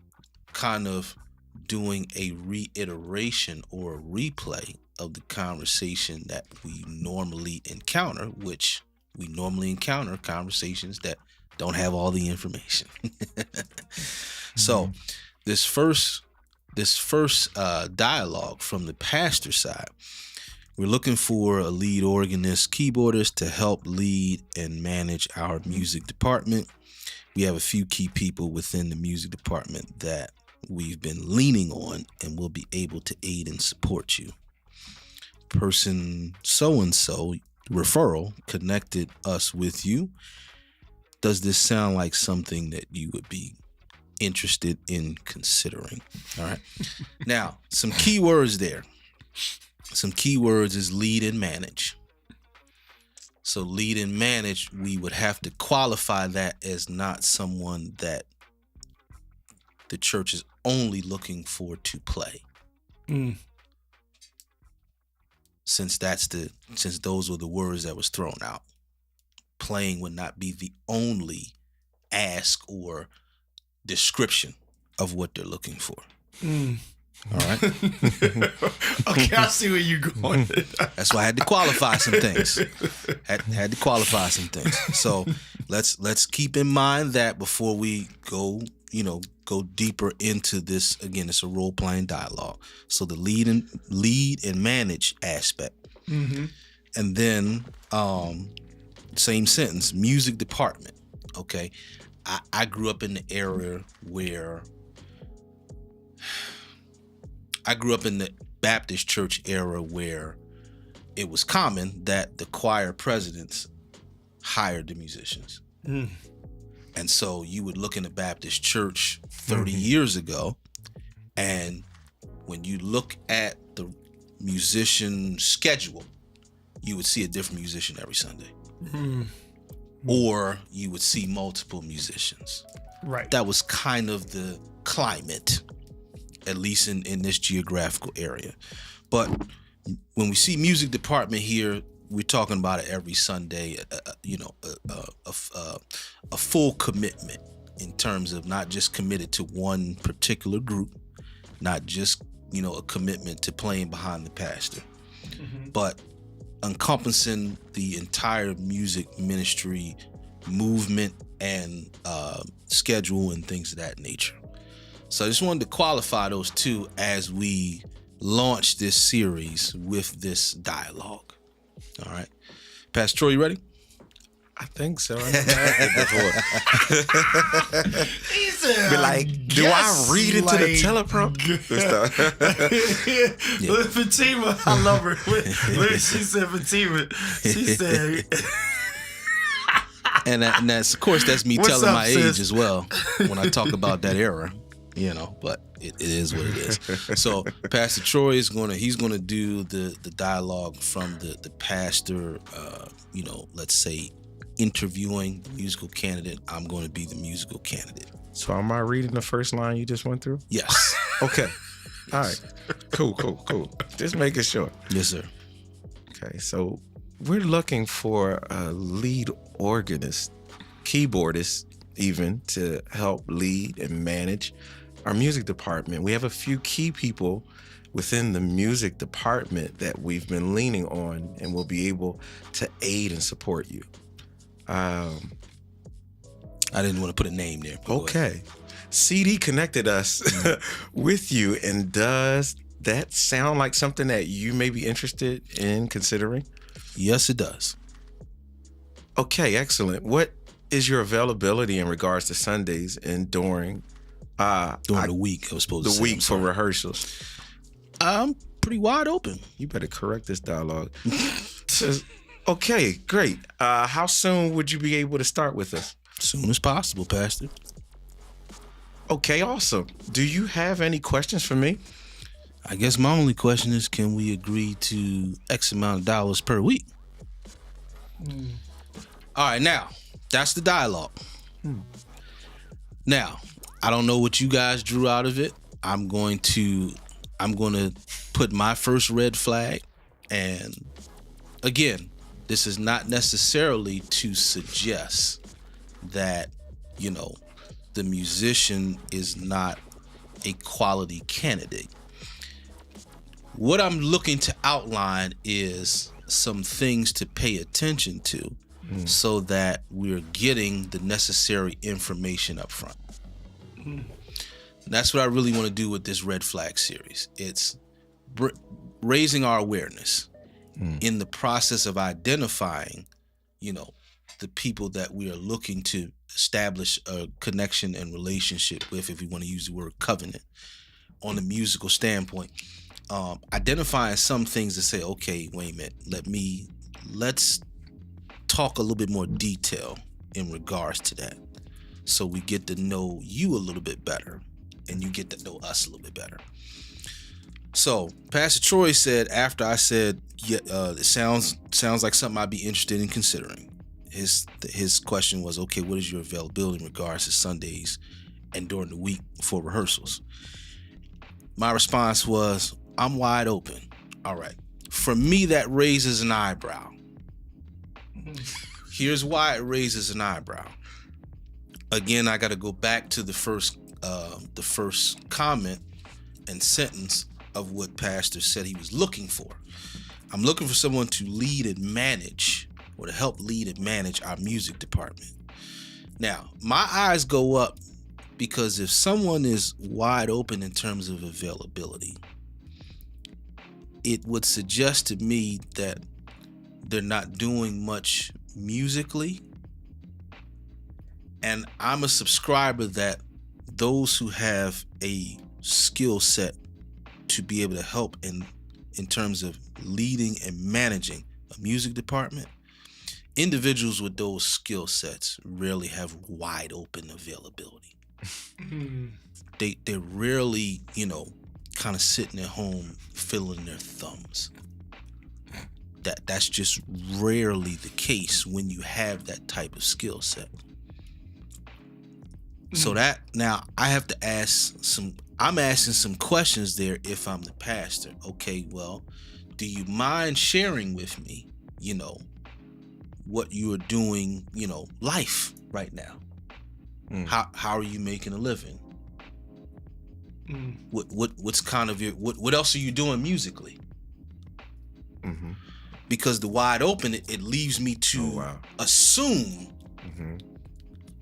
Speaker 3: kind of doing a reiteration or a replay of the conversation that we normally encounter, which we normally encounter conversations that don't have all the information. So this first dialogue from the pastor side, we're looking for a lead organist, keyboardist to help lead and manage our music department. We have a few key people within the music department that we've been leaning on and will be able to aid and support you. Person so-and-so, referral, connected us with you. Does this sound like something that you would be interested in considering? All right. Now, some key words there. Some key words is lead and manage. So lead and manage, we would have to qualify that as not someone that the church is only looking for to play. Since those were the words that was thrown out. Playing would not be the only ask or description of what they're looking for. All right.
Speaker 2: Okay, I see where you're going.
Speaker 3: That's why I had to qualify some things. Had to qualify some things. So let's keep in mind that before we go go deeper into this. Again, it's a role playing dialogue. So the lead and manage aspect, and then same sentence, music department. Okay, I grew up in the era where I grew up in the Baptist church era where it was common that the choir presidents hired the musicians. And so you would look in the Baptist church 30 years ago, and when you look at the musician schedule, you would see a different musician every Sunday. Or you would see multiple musicians.
Speaker 2: Right.
Speaker 3: That was kind of the climate, at least in this geographical area. But when we see music department here, we're talking about it every Sunday, a full commitment in terms of not just committed to one particular group, not just, a commitment to playing behind the pastor, but encompassing the entire music ministry movement and schedule and things of that nature. So I just wanted to qualify those two as we launch this series with this dialogue. All right. Pastor Troy, you ready?
Speaker 4: I think so. I never had it before.
Speaker 2: He said,
Speaker 4: Be like, do I read into the teleprompter?
Speaker 2: Look, Fatima, I love her. Look, she said, Fatima, she said...
Speaker 3: and that's, of course, that's me
Speaker 2: What's
Speaker 3: telling
Speaker 2: up,
Speaker 3: my
Speaker 2: sis?
Speaker 3: age as well when I talk about that era, but it is what it is. So Pastor Troy is he's gonna do the dialogue from the pastor, let's say interviewing the musical candidate. I'm going to be the musical candidate.
Speaker 4: So am I reading the first line you just went through?
Speaker 3: Yes.
Speaker 4: Okay. All right. Cool. Just making sure.
Speaker 3: Yes, sir.
Speaker 4: Okay. So we're looking for a lead organist, keyboardist, even to help lead and manage our music department. We have a few key people within the music department that we've been leaning on and will be able to aid and support you.
Speaker 3: I didn't want to put a name there.
Speaker 4: Okay. CD connected us with you, and does that sound like something that you may be interested in considering?
Speaker 3: Yes, it does.
Speaker 4: Okay, excellent. What is your availability in regards to Sundays and during
Speaker 3: the week? I was supposed to say.
Speaker 4: The week for rehearsals.
Speaker 3: I'm pretty wide open.
Speaker 4: You better correct this dialogue. Okay, great. How soon would you be able to start with us?
Speaker 3: As soon as possible, Pastor.
Speaker 4: Okay, awesome. Do you have any questions for me?
Speaker 3: I guess my only question is, can we agree to X amount of dollars per week? All right, now, that's the dialogue. Now, I don't know what you guys drew out of it. I'm going to put my first red flag. And again, this is not necessarily to suggest that, the musician is not a quality candidate. What I'm looking to outline is some things to pay attention to so that we're getting the necessary information up front. That's what I really want to do with this red flag series. It's raising our awareness in the process of identifying, the people that we are looking to establish a connection and relationship with, if we want to use the word covenant, on a musical standpoint. Identifying some things to say, okay, wait a minute, let's talk a little bit more detail in regards to that, so we get to know you a little bit better and you get to know us a little bit better. So Pastor Troy said, after I said, it sounds like something I'd be interested in considering, his question was, okay, what is your availability in regards to Sundays and during the week for rehearsals? My response was, I'm wide open. All right. For me, that raises an eyebrow. Here's why it raises an eyebrow. Again, I got to go back to the first comment and sentence of what Pastor said he was looking for. I'm looking for someone to lead and manage, or to help lead and manage our music department. Now, my eyes go up Because if someone is wide open in terms of availability, it would suggest to me that they're not doing much musically. And I'm a subscriber that those who have a skill set to be able to help in terms of leading and managing a music department, individuals with those skill sets rarely have wide open availability. They're rarely, kind of sitting at home fiddling their thumbs. That's just rarely the case when you have that type of skill set. So that now I have to I'm asking some questions there if I'm the pastor. Okay, well, do you mind sharing with me, what you are doing, life right now? How are you making a living? What's kind of what else are you doing musically? Because the wide open, it leaves me to assume.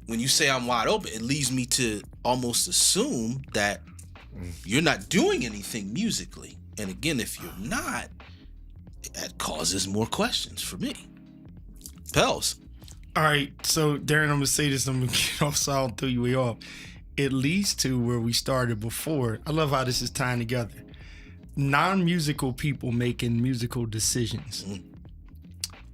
Speaker 3: When you say I'm wide open, it leads me to almost assume that you're not doing anything musically. And again, if you're not, that causes more questions for me. Pels.
Speaker 2: All right, so Darren, I'm gonna say this. I'm gonna get off so I don't throw you way off. It leads to where we started before. I love how this is tying together. Non-musical people making musical decisions.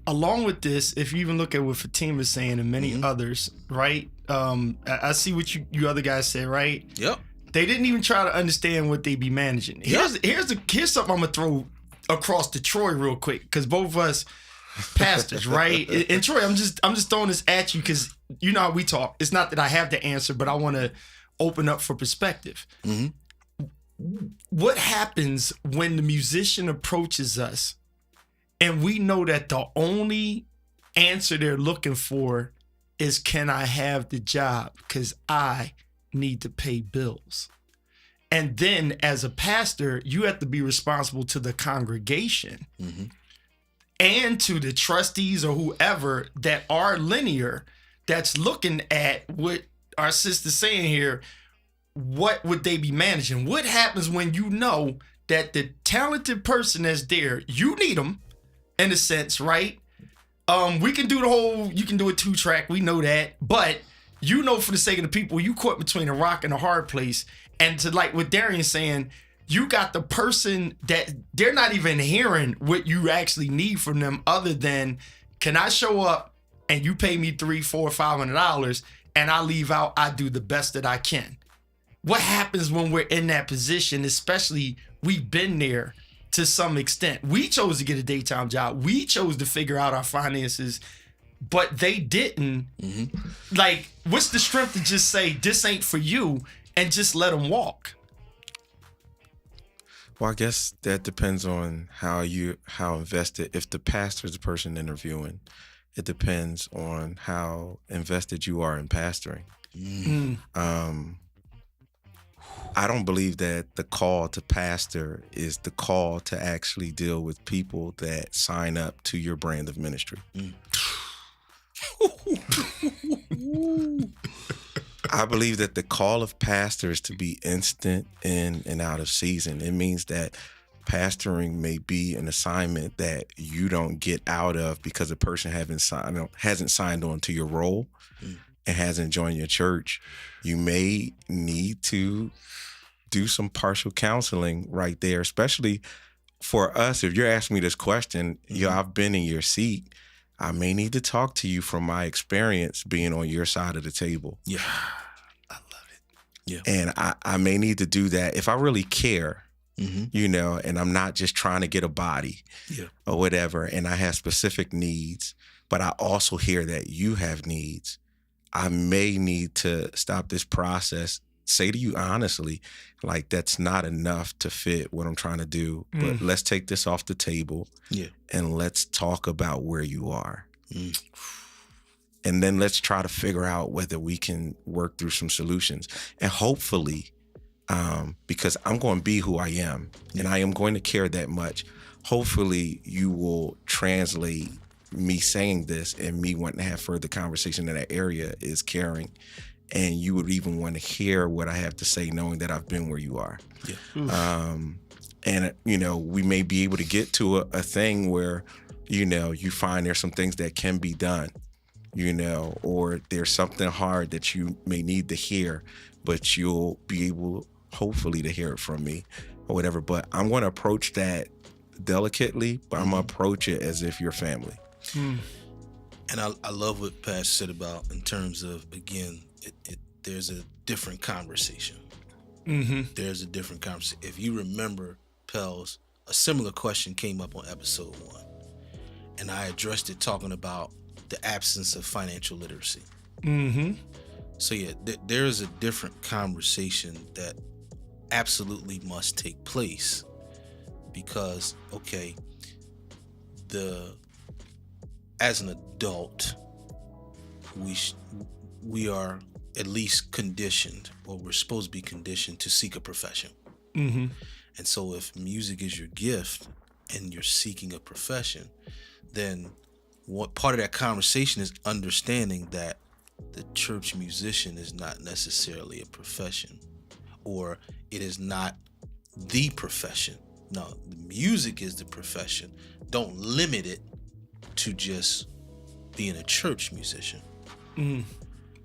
Speaker 2: Along with this, if you even look at what Fatima's saying and many others, right? I see what you other guys said, right?
Speaker 3: Yep.
Speaker 2: They didn't even try to understand what they be managing. Here's something I'm gonna throw across to Troy real quick, because both of us pastors, right? And Troy, I'm just throwing this at you because you know how we talk. It's not that I have the answer, but I want to open up for perspective. What happens when the musician approaches us and we know that the only answer they're looking for is, can I have the job? Because I need to pay bills. And then as a pastor, you have to be responsible to the congregation and to the trustees or whoever that are linear, that's looking at what our sister's saying here. What would they be managing? What happens when you know that the talented person that's there, you need them in a sense, right? We can do you can do a 2-track, we know that, but for the sake of the people, you caught between a rock and a hard place. And to like what Darian's saying, you got the person that they're not even hearing what you actually need from them other than, can I show up and you pay me $300, $400, $500 and I leave out, I do the best that I can. What happens when we're in that position, especially we've been there to some extent. We chose to get a daytime job. We chose to figure out our finances, but they didn't. Like, what's the strength to just say, this ain't for you, and just let them walk?
Speaker 4: Well, I guess that depends on how invested. If the pastor is the person interviewing, it depends on how invested you are in pastoring. I don't believe that the call to pastor is the call to actually deal with people that sign up to your brand of ministry. I believe that the call of pastor is to be instant in and out of season. It means that pastoring may be an assignment that you don't get out of because a person hasn't signed on to your role and hasn't joined your church. You may need to do some partial counseling right there, especially for us. If you're asking me this question, I've been in your seat. I may need to talk to you from my experience being on your side of the table.
Speaker 3: Yeah, I love it. Yeah.
Speaker 4: And I may need to do that if I really care, and I'm not just trying to get a body or whatever, and I have specific needs, but I also hear that you have needs. I may need to stop this process, say to you honestly, like, that's not enough to fit what I'm trying to do, but let's take this off the table and let's talk about where you are. And then let's try to figure out whether we can work through some solutions. And hopefully, because I'm going to be who I am and I am going to care that much, hopefully you will translate me saying this and me wanting to have further conversation in that area is caring and you would even want to hear what I have to say, knowing that I've been where you are.
Speaker 3: Yeah.
Speaker 4: And, we may be able to get to a thing where, you find there's some things that can be done, or there's something hard that you may need to hear, but you'll be able, hopefully, to hear it from me or whatever. But I'm going to approach that delicately, but I'm going to approach it as if you're family.
Speaker 3: And I love what Pastor said about in terms of, again, there's a different conversation. There's a different conversation. If you remember, Pels, a similar question came up on episode 1, and I addressed it talking about the absence of financial literacy. So yeah, there is a different conversation that absolutely must take place, because as an adult, we are at least conditioned, or we're supposed to be conditioned to seek a profession. And so if music is your gift and you're seeking a profession, then what part of that conversation is understanding that the church musician is not necessarily a profession, or it is not the profession. No, the music is the profession. Don't limit it to just being a church musician.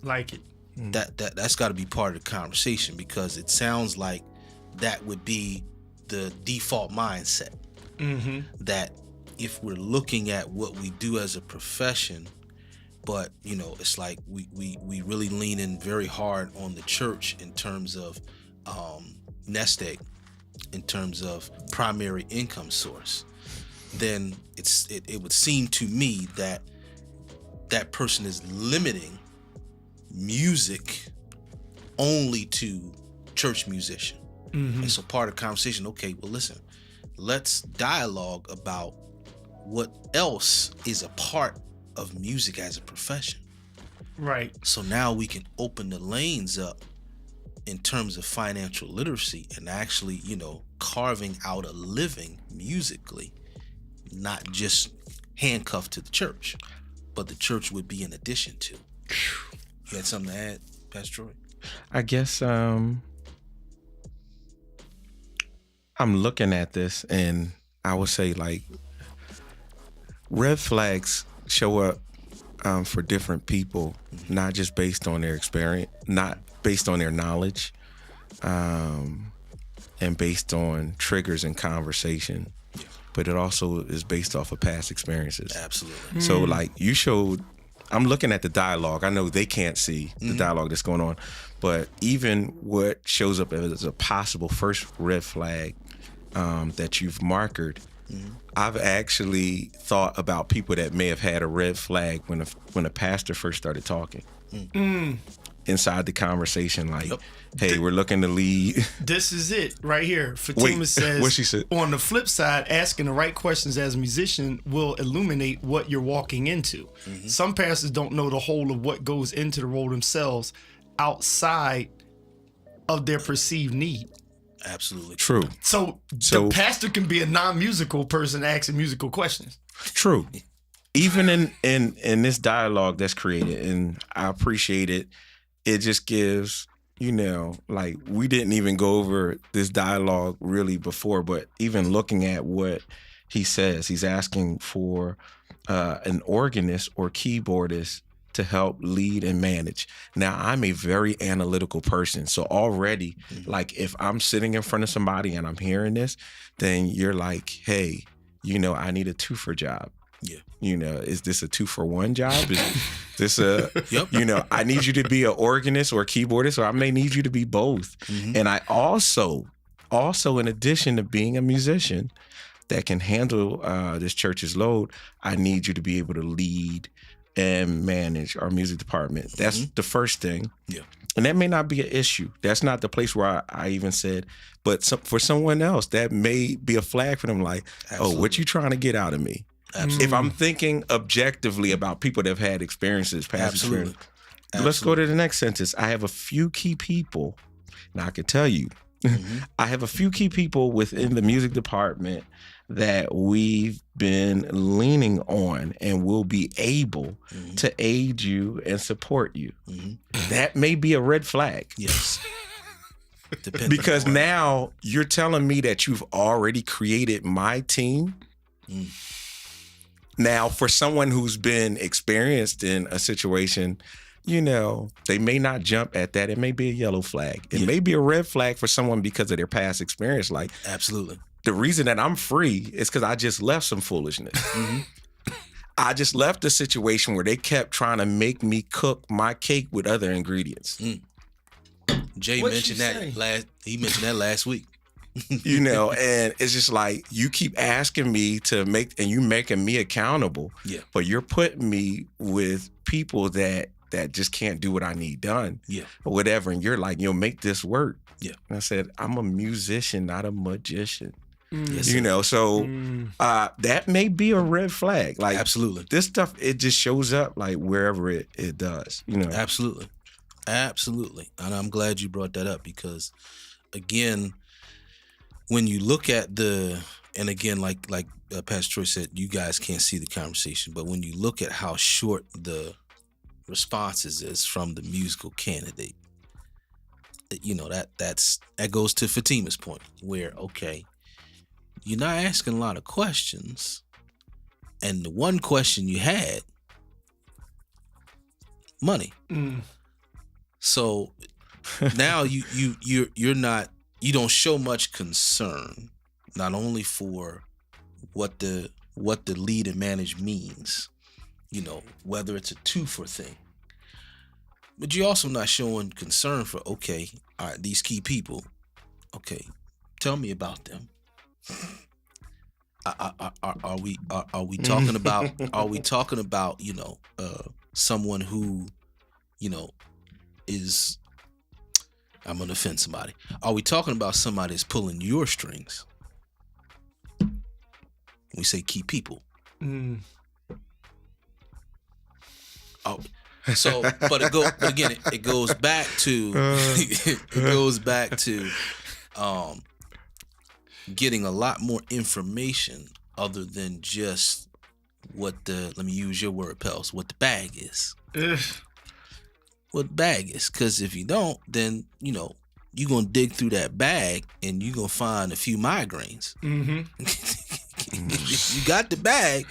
Speaker 2: Like it.
Speaker 3: That's got to be part of the conversation, because it sounds like that would be the default mindset. That if we're looking at what we do as a profession, but it's like we really lean in very hard on the church in terms of nest egg, in terms of primary income source, then it would seem to me that person is limiting music only to church musician. And so part of the conversation, well, listen, let's dialogue about what else is a part of music as a profession.
Speaker 2: Right.
Speaker 3: So now we can open the lanes up in terms of financial literacy and actually, carving out a living musically, not just handcuffed to the church, but the church would be in addition to. You had something to add, Pastor Troy?
Speaker 4: I guess I'm looking at this, and I would say, like, red flags show up for different people, not just based on their experience, not based on their knowledge, and based on triggers and conversation, but it also is based off of past experiences.
Speaker 3: Absolutely.
Speaker 4: So, like, you showed, I'm looking at the dialogue. I know they can't see the dialogue that's going on, but even what shows up as a possible first red flag that you've markered, I've actually thought about people that may have had a red flag when a pastor first started talking. Inside the conversation, like, hey, we're looking to lead.
Speaker 2: This is it right here. Fatima says,
Speaker 4: what she said?
Speaker 2: On the flip side, asking the right questions as a musician will illuminate what you're walking into. Some pastors don't know the whole of what goes into the role themselves outside of their perceived need.
Speaker 3: Absolutely.
Speaker 4: True.
Speaker 2: So the pastor can be a non-musical person asking musical questions.
Speaker 4: True. Even in this dialogue that's created, and I appreciate it, it just gives, like, we didn't even go over this dialogue really before, but even looking at what he says, he's asking for an organist or keyboardist to help lead and manage. Now, I'm a very analytical person, so already, like, if I'm sitting in front of somebody and I'm hearing this, then you're like, hey, I need a 2-for job.
Speaker 3: Yeah.
Speaker 4: Is this a 2-for-1 job? Is this a, I need you to be an organist or a keyboardist, or I may need you to be both. And I also, in addition to being a musician that can handle this church's load, I need you to be able to lead and manage our music department. That's the first thing.
Speaker 3: Yeah.
Speaker 4: And that may not be an issue. That's not the place where I even said, but for someone else, that may be a flag for them, like, Absolutely. Oh, what you trying to get out of me? Absolutely. If I'm thinking objectively about people that have had experiences, past
Speaker 3: Absolutely.
Speaker 4: experience. Let's go to the next sentence. I have a few key people. Now, I can tell you, I have a few key people within the music department that we've been leaning on and will be able to aid you and support you. That may be a red flag.
Speaker 3: Yes.
Speaker 4: Because now you're telling me that you've already created my team. Now, for someone who's been experienced in a situation, you know, they may not jump at that. It may be a yellow flag. It may be a red flag for someone because of their past experience. Like,
Speaker 3: absolutely.
Speaker 4: The reason that I'm free is because I just left some foolishness. I just left a situation where they kept trying to make me cook my cake with other ingredients.
Speaker 3: Jay mentioned that he mentioned that last week.
Speaker 4: You know, and it's just like, you keep asking me to make, and you making me accountable.
Speaker 3: Yeah.
Speaker 4: But you're putting me with people that just can't do what I need done.
Speaker 3: Yeah.
Speaker 4: Or whatever. And you're like, make this work.
Speaker 3: Yeah.
Speaker 4: And I said, I'm a musician, not a magician.
Speaker 3: Yes,
Speaker 4: you know, so that may be a red flag. Like,
Speaker 3: absolutely.
Speaker 4: This stuff, it just shows up like wherever it does, you know.
Speaker 3: Absolutely. Absolutely. And I'm glad you brought that up because, again, when you look at and again, like Pastor Troy said, you guys can't see the conversation, but when you look at how short the responses is from the musical candidate, you know, that goes to Fatima's point where, okay, you're not asking a lot of questions, and the one question you had, money. So now you don't show much concern, not only for what the lead and manage means, you know, whether it's a two-for thing, but you're also not showing concern for, okay, all right, these key people, okay, tell me about them. Are we talking about you know, someone who, you know, is, I'm gonna offend somebody. Are we talking about somebody that's pulling your strings? We say key people. Oh, so but it goes back to getting a lot more information other than just what let me use your word, Pels, what the bag is. What the bag is. Because if you don't, then, you know, you're going to dig through that bag and you're going to find a few migraines. You got the bag.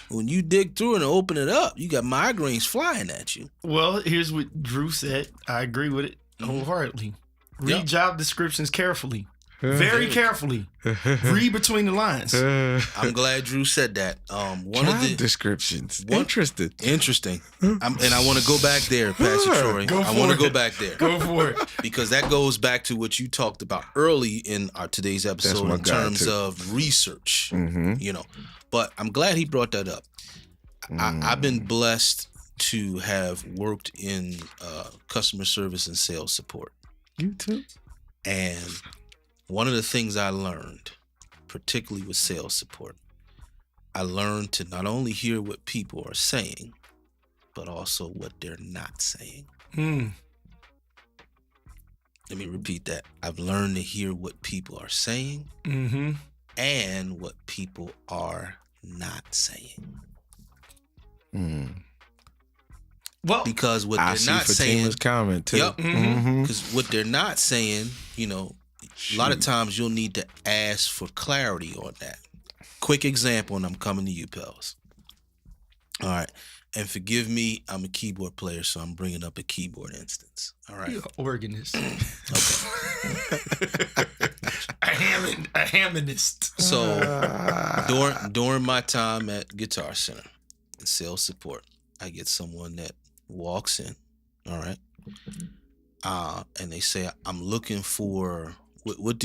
Speaker 3: When you dig through it and open it up, you got migraines flying at you.
Speaker 2: Well, here's what Drew said. I agree with it wholeheartedly. Read job descriptions carefully. Very carefully. Read between the lines.
Speaker 3: I'm glad Drew said that. One
Speaker 4: job
Speaker 3: of the
Speaker 4: descriptions. Interesting.
Speaker 3: And I want to go back there, Pastor Troy. I want to go back there.
Speaker 2: Go for it.
Speaker 3: Because that goes back to what you talked about early in our today's episode in terms of research. You know, but I'm glad he brought that up. I've been blessed to have worked in customer service and sales support.
Speaker 4: You too.
Speaker 3: And one of the things I learned, particularly with sales support, I learned to not only hear what people are saying, but also what they're not saying. Let me repeat that. I've learned to hear what people are saying and what people are not saying.
Speaker 2: Well,
Speaker 3: because what
Speaker 4: I
Speaker 3: they're not
Speaker 4: see
Speaker 3: saying,
Speaker 4: Fatima's comment too.
Speaker 3: Yep. Because what they're not saying, you know, a lot of times you'll need to ask for clarity on that. Quick example, and I'm coming to you, Pels. All right. And forgive me, I'm a keyboard player, so I'm bringing up a keyboard instance. All right.
Speaker 2: You're an organist.
Speaker 3: Okay.
Speaker 2: a Hammondist.
Speaker 3: So during my time at Guitar Center in sales support, I get someone that walks in, all right, and they say, "I'm looking for what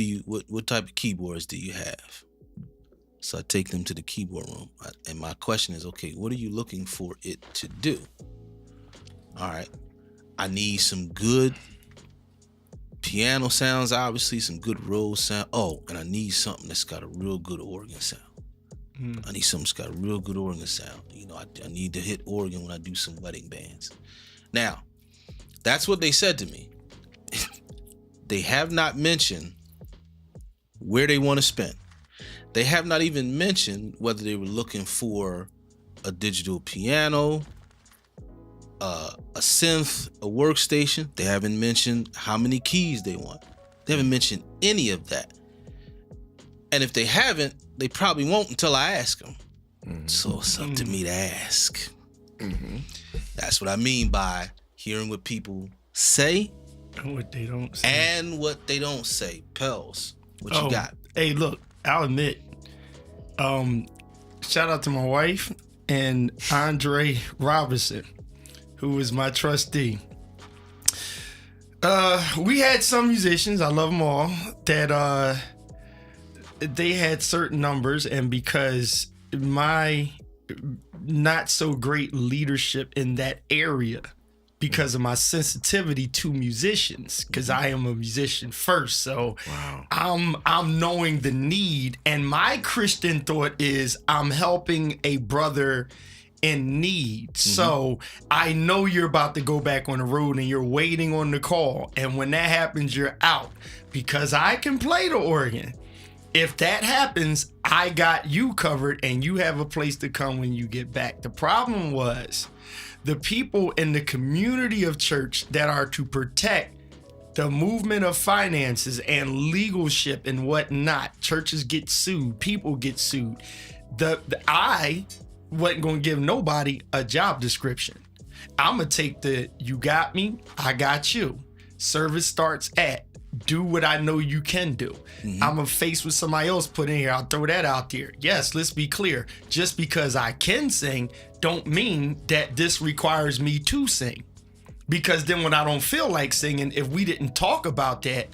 Speaker 3: type of keyboards do you have?" So I take them to the keyboard room, and my question is, "Okay, what are you looking for it to do?" All right, I need some good piano sounds, obviously, some good roll sound. Oh, and I need something that's got a real good organ sound. I need something that's got a real good organ sound. You know, I need to hit organ when I do some wedding bands. Now, that's what they said to me. They have not mentioned where they want to spend. They have not even mentioned whether they were looking for a digital piano, a synth, a workstation. They haven't mentioned how many keys they want. They haven't mentioned any of that. And if they haven't, they probably won't until I ask them. So it's up to me to ask. That's what I mean by hearing what people say
Speaker 2: And what they don't say.
Speaker 3: and what they don't say. Pels, what you got?
Speaker 2: Hey, look, I'll admit, shout out to my wife and Andre Robinson, who is my trustee. We had some musicians, I love them all, that they had certain numbers, and because my not so great leadership in that area, because of my sensitivity to musicians, because I am a musician first, so I'm knowing the need, and my Christian thought is I'm helping a brother in need. So I know you're about to go back on the road and you're waiting on the call, and when that happens, you're out, because I can play the organ. If that happens, I got you covered and you have a place to come when you get back. The problem was the people in the community of church that are to protect the movement of finances and legalship and whatnot. Churches get sued, people get sued. I wasn't going to give nobody a job description. I'm going to take the you got me, I got you. Service starts at do what I know you can do. I'm a face with somebody else put in here. I'll throw that out there. Yes, let's be clear. Just because I can sing don't mean that this requires me to sing. Because then when I don't feel like singing, if we didn't talk about that,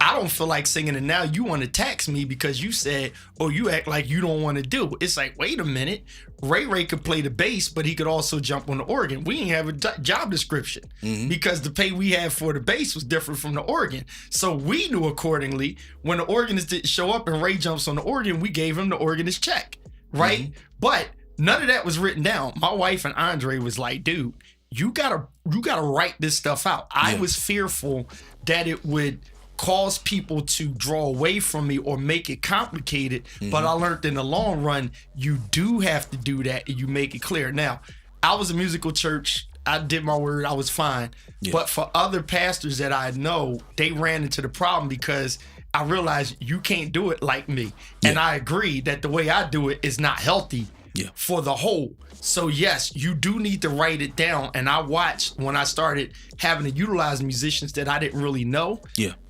Speaker 2: I don't feel like singing, and now you want to tax me because you said, oh, you act like you don't want to do. It's like, wait a minute. Ray could play the bass, but he could also jump on the organ. We didn't have a job description because the pay we had for the bass was different from the organ. So we knew accordingly when the organist didn't show up and Ray jumps on the organ, we gave him the organist check, right? But none of that was written down. My wife and Andre was like, dude, you gotta write this stuff out. I was fearful that it would cause people to draw away from me or make it complicated. But I learned in the long run, you do have to do that and you make it clear. Now, I was a musical church. I did my word. I was fine. But for other pastors that I know, they ran into the problem because I realized you can't do it like me. And I agree that the way I do it is not healthy for the whole. So yes, you do need to write it down. And I watched when I started having to utilize musicians that I didn't really know.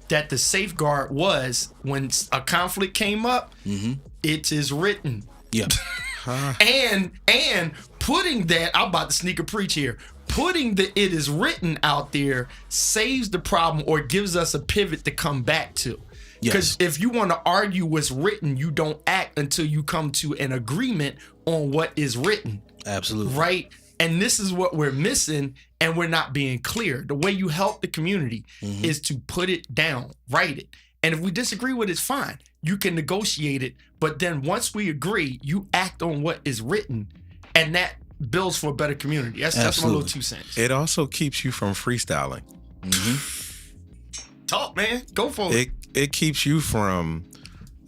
Speaker 2: That the safeguard was when a conflict came up, it is written. And putting that, I'm about to sneak a preach here. Putting the it is written out there saves the problem or gives us a pivot to come back to. Because if you want to argue what's written, you don't act until you come to an agreement on what is written.
Speaker 3: Absolutely.
Speaker 2: Right? And this is what we're missing, and we're not being clear. The way you help the community is to put it down, write it. And if we disagree with it, it's fine. You can negotiate it. But then once we agree, you act on what is written, and that builds for a better community. That's my little 2 cents.
Speaker 4: It also keeps you from freestyling.
Speaker 2: Talk, man. Go for it.
Speaker 4: It keeps you from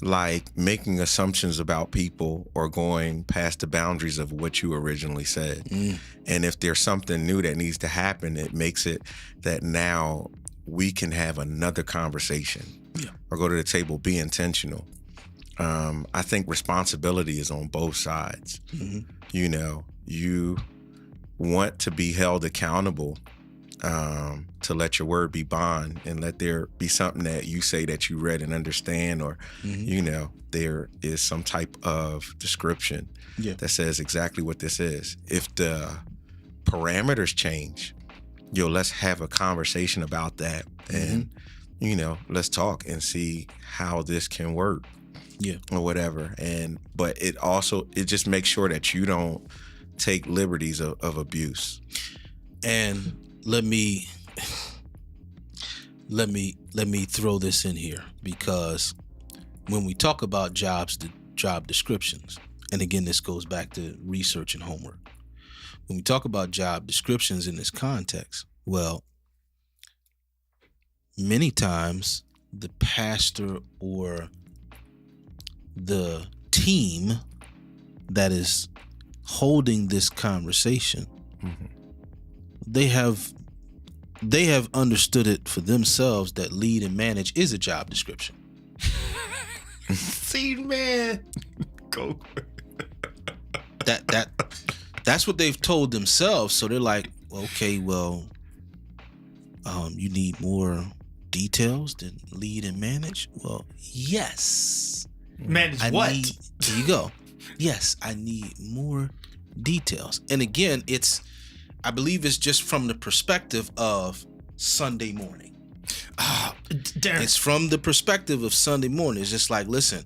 Speaker 4: like making assumptions about people or going past the boundaries of what you originally said. And if there's something new that needs to happen, it makes it that now we can have another conversation or go to the table, be intentional. I think responsibility is on both sides. You know, you want to be held accountable to let your word be bond and let there be something that you say that you read and understand, or, you know, there is some type of description that says exactly what this is. If the parameters change, let's have a conversation about that and, you know, let's talk and see how this can work or whatever. But it just makes sure that you don't take liberties of abuse.
Speaker 3: And let me throw this in here, because when we talk about job descriptions, and again, this goes back to research and homework. When we talk about job descriptions in this context, well, many times the pastor or the team that is holding this conversation, they have understood it for themselves that lead and manage is a job description.
Speaker 2: See, man, go.
Speaker 3: That's what they've told themselves. So they're like, okay, well, you need more details than lead and manage. Well, yes.
Speaker 2: Manage
Speaker 3: There you go. Yes, I need more details. And again, I believe it's just from the perspective of Sunday morning. It's from the perspective of Sunday morning. It's just like, listen,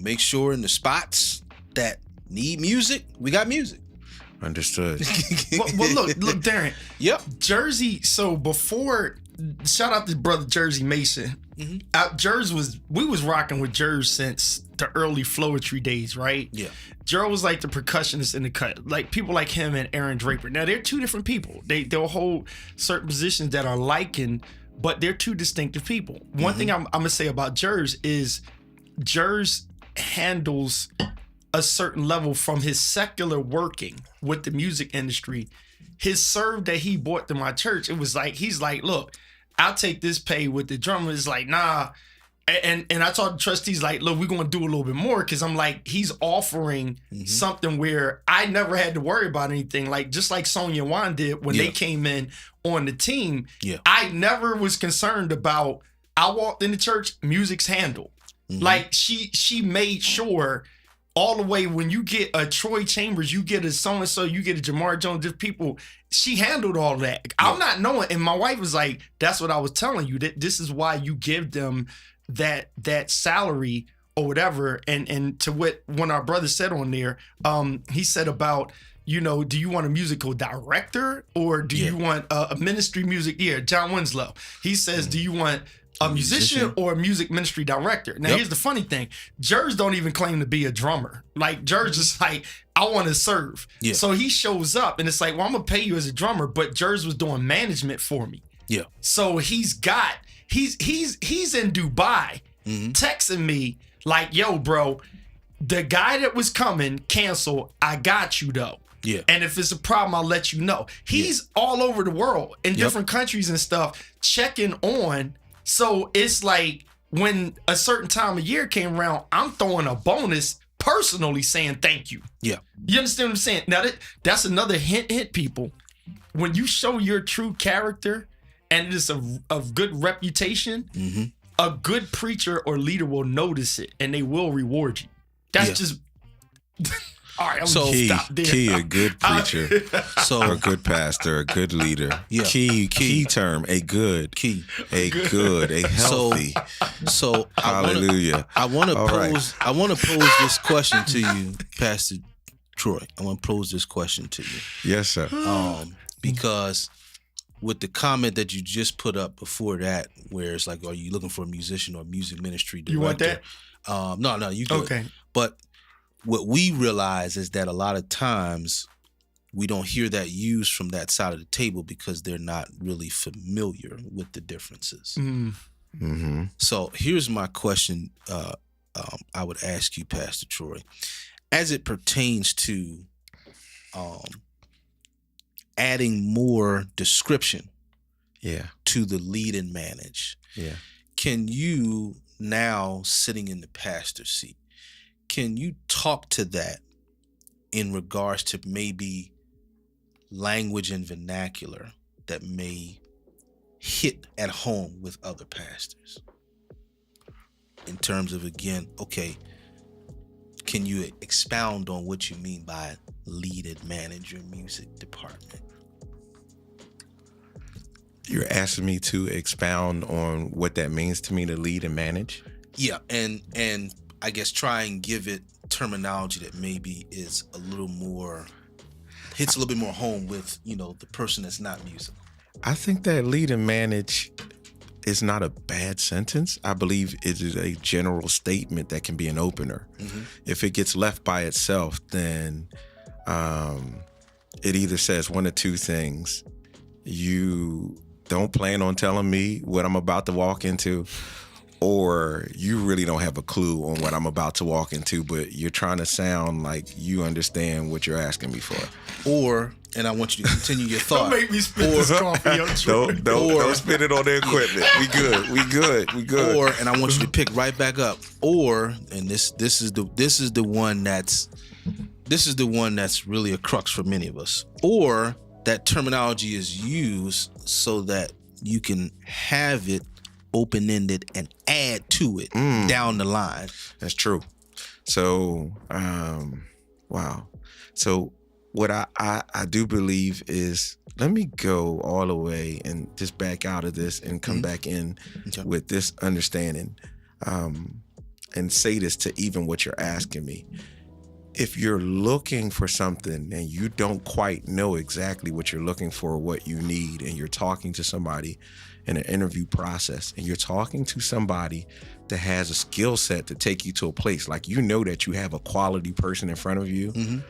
Speaker 3: make sure in the spots that need music, we got music.
Speaker 4: Understood.
Speaker 2: well, look, Darren.
Speaker 3: Yep.
Speaker 2: Jersey. So before, shout out to brother Jersey Mason. We was rocking with Jersey since the early Flowetry days, right?
Speaker 3: Yeah.
Speaker 2: Jer was like the percussionist in the cut, like people like him and Aaron Draper. Now they're two different people. They'll hold certain positions that are likened, but they're two distinctive people. One thing I'm gonna say about Jersey is Jersey handles a certain level from his secular working with the music industry. His serve that he bought to my church, it was like, he's like, look, I'll take this pay with the drummer. It's like, nah. And I told the trustees, like, look, we're going to do a little bit more, because I'm like, he's offering something where I never had to worry about anything. Like, just like Sonia and Juan did when they came in on the team. Yeah. I never was concerned about, I walked in the church, music's handled. Like, she made sure all the way, when you get a Troy Chambers, you get a so-and-so, you get a Jamar Jones, just people, she handled all that. Yeah. I'm not knowing. And my wife was like, that's what I was telling you, that this is why you give them that salary or whatever. And to what one of our brothers said on there, he said about, do you want a musical director or do you want a ministry music? Yeah, John Winslow. He says, do you want a musician or a music ministry director? Now, here's the funny thing. Jersey don't even claim to be a drummer. Like, Jersey is like, I want to serve. Yeah. So he shows up and it's like, well, I'm going to pay you as a drummer, but Jersey was doing management for me. Yeah. So he's in Dubai texting me like, yo, bro, the guy that was coming canceled. I got you though. Yeah. And if it's a problem, I'll let you know. He's all over the world in different countries and stuff, checking on. So it's like, when a certain time of year came around, I'm throwing a bonus personally saying thank you. Yeah. You understand what I'm saying? Now that's another hint, people. When you show your true character and it is of good reputation, a good preacher or leader will notice it and they will reward you. That's just... All right, I'm gonna stop there.
Speaker 4: Key, a good preacher, or a good pastor, a good leader. Yeah. Key term, a healthy.
Speaker 3: So
Speaker 4: hallelujah.
Speaker 3: I want to pose this question to you, Pastor Troy. I want to pose this question to you.
Speaker 4: Yes, sir.
Speaker 3: Because with the comment that you just put up before that, where it's like, are you looking for a musician or a music ministry director?
Speaker 2: You want that?
Speaker 3: No, you good. Okay. But what we realize is that a lot of times we don't hear that used from that side of the table because they're not really familiar with the differences. So here's my question I would ask you, Pastor Troy. As it pertains to adding more description to the lead and manage, can you, now sitting in the pastor's seat, can you talk to that in regards to maybe language and vernacular that may hit at home with other pastors? In terms of, again, okay, can you expound on what you mean by lead and manage your music department?
Speaker 4: You're asking me to expound on what that means to me to lead and manage?
Speaker 3: Yeah, and I guess try and give it terminology that maybe is a little more, hits a little bit more home with, the person that's not musical.
Speaker 4: I think that lead and manage is not a bad sentence. I believe it is a general statement that can be an opener. If it gets left by itself, then it either says one or two things. You don't plan on telling me what I'm about to walk into, or you really don't have a clue on what I'm about to walk into, but you're trying to sound like you understand what you're asking me for.
Speaker 3: Or, and I want you to continue your thought.
Speaker 2: Don't make me spit this coffee up.
Speaker 4: Don't spit it on the equipment. We good.
Speaker 3: Or, and I want you to pick right back up. Or, and this is the one that's really a crux for many of us. Or that terminology is used so that you can have it open-ended and add to it down the line.
Speaker 4: That's true. So, wow. So what I do believe is, let me go all the way and just back out of this and come back in with this understanding, and say this to even what you're asking me. If you're looking for something and you don't quite know exactly what you're looking for, what you need, and you're talking to somebody in an interview process, and you're talking to somebody that has a skill set to take you to a place, like you know that you have a quality person in front of you,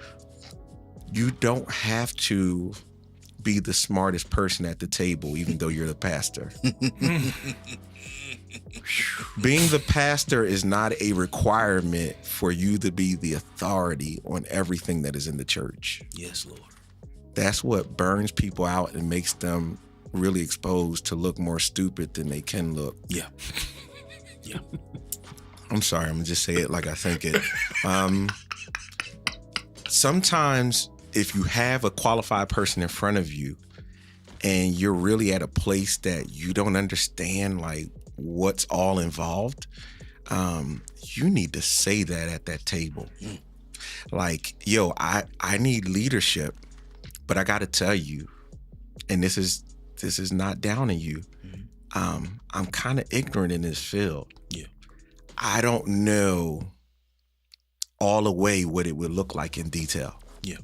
Speaker 4: you don't have to be the smartest person at the table, even though you're the pastor. Being the pastor is not a requirement for you to be the authority on everything that is in the church.
Speaker 3: Yes, Lord.
Speaker 4: That's what burns people out and makes them really exposed to look more stupid than they can look.
Speaker 3: Yeah.
Speaker 4: I'm sorry, I'm gonna just say it like I think it. Sometimes if you have a qualified person in front of you and you're really at a place that you don't understand like what's all involved, you need to say that at that table. Like, yo, I need leadership, but I gotta tell you, and this is not downing you, I'm kind of ignorant in this field.
Speaker 3: Yeah.
Speaker 4: I don't know all the way what it would look like in detail.
Speaker 3: Yeah.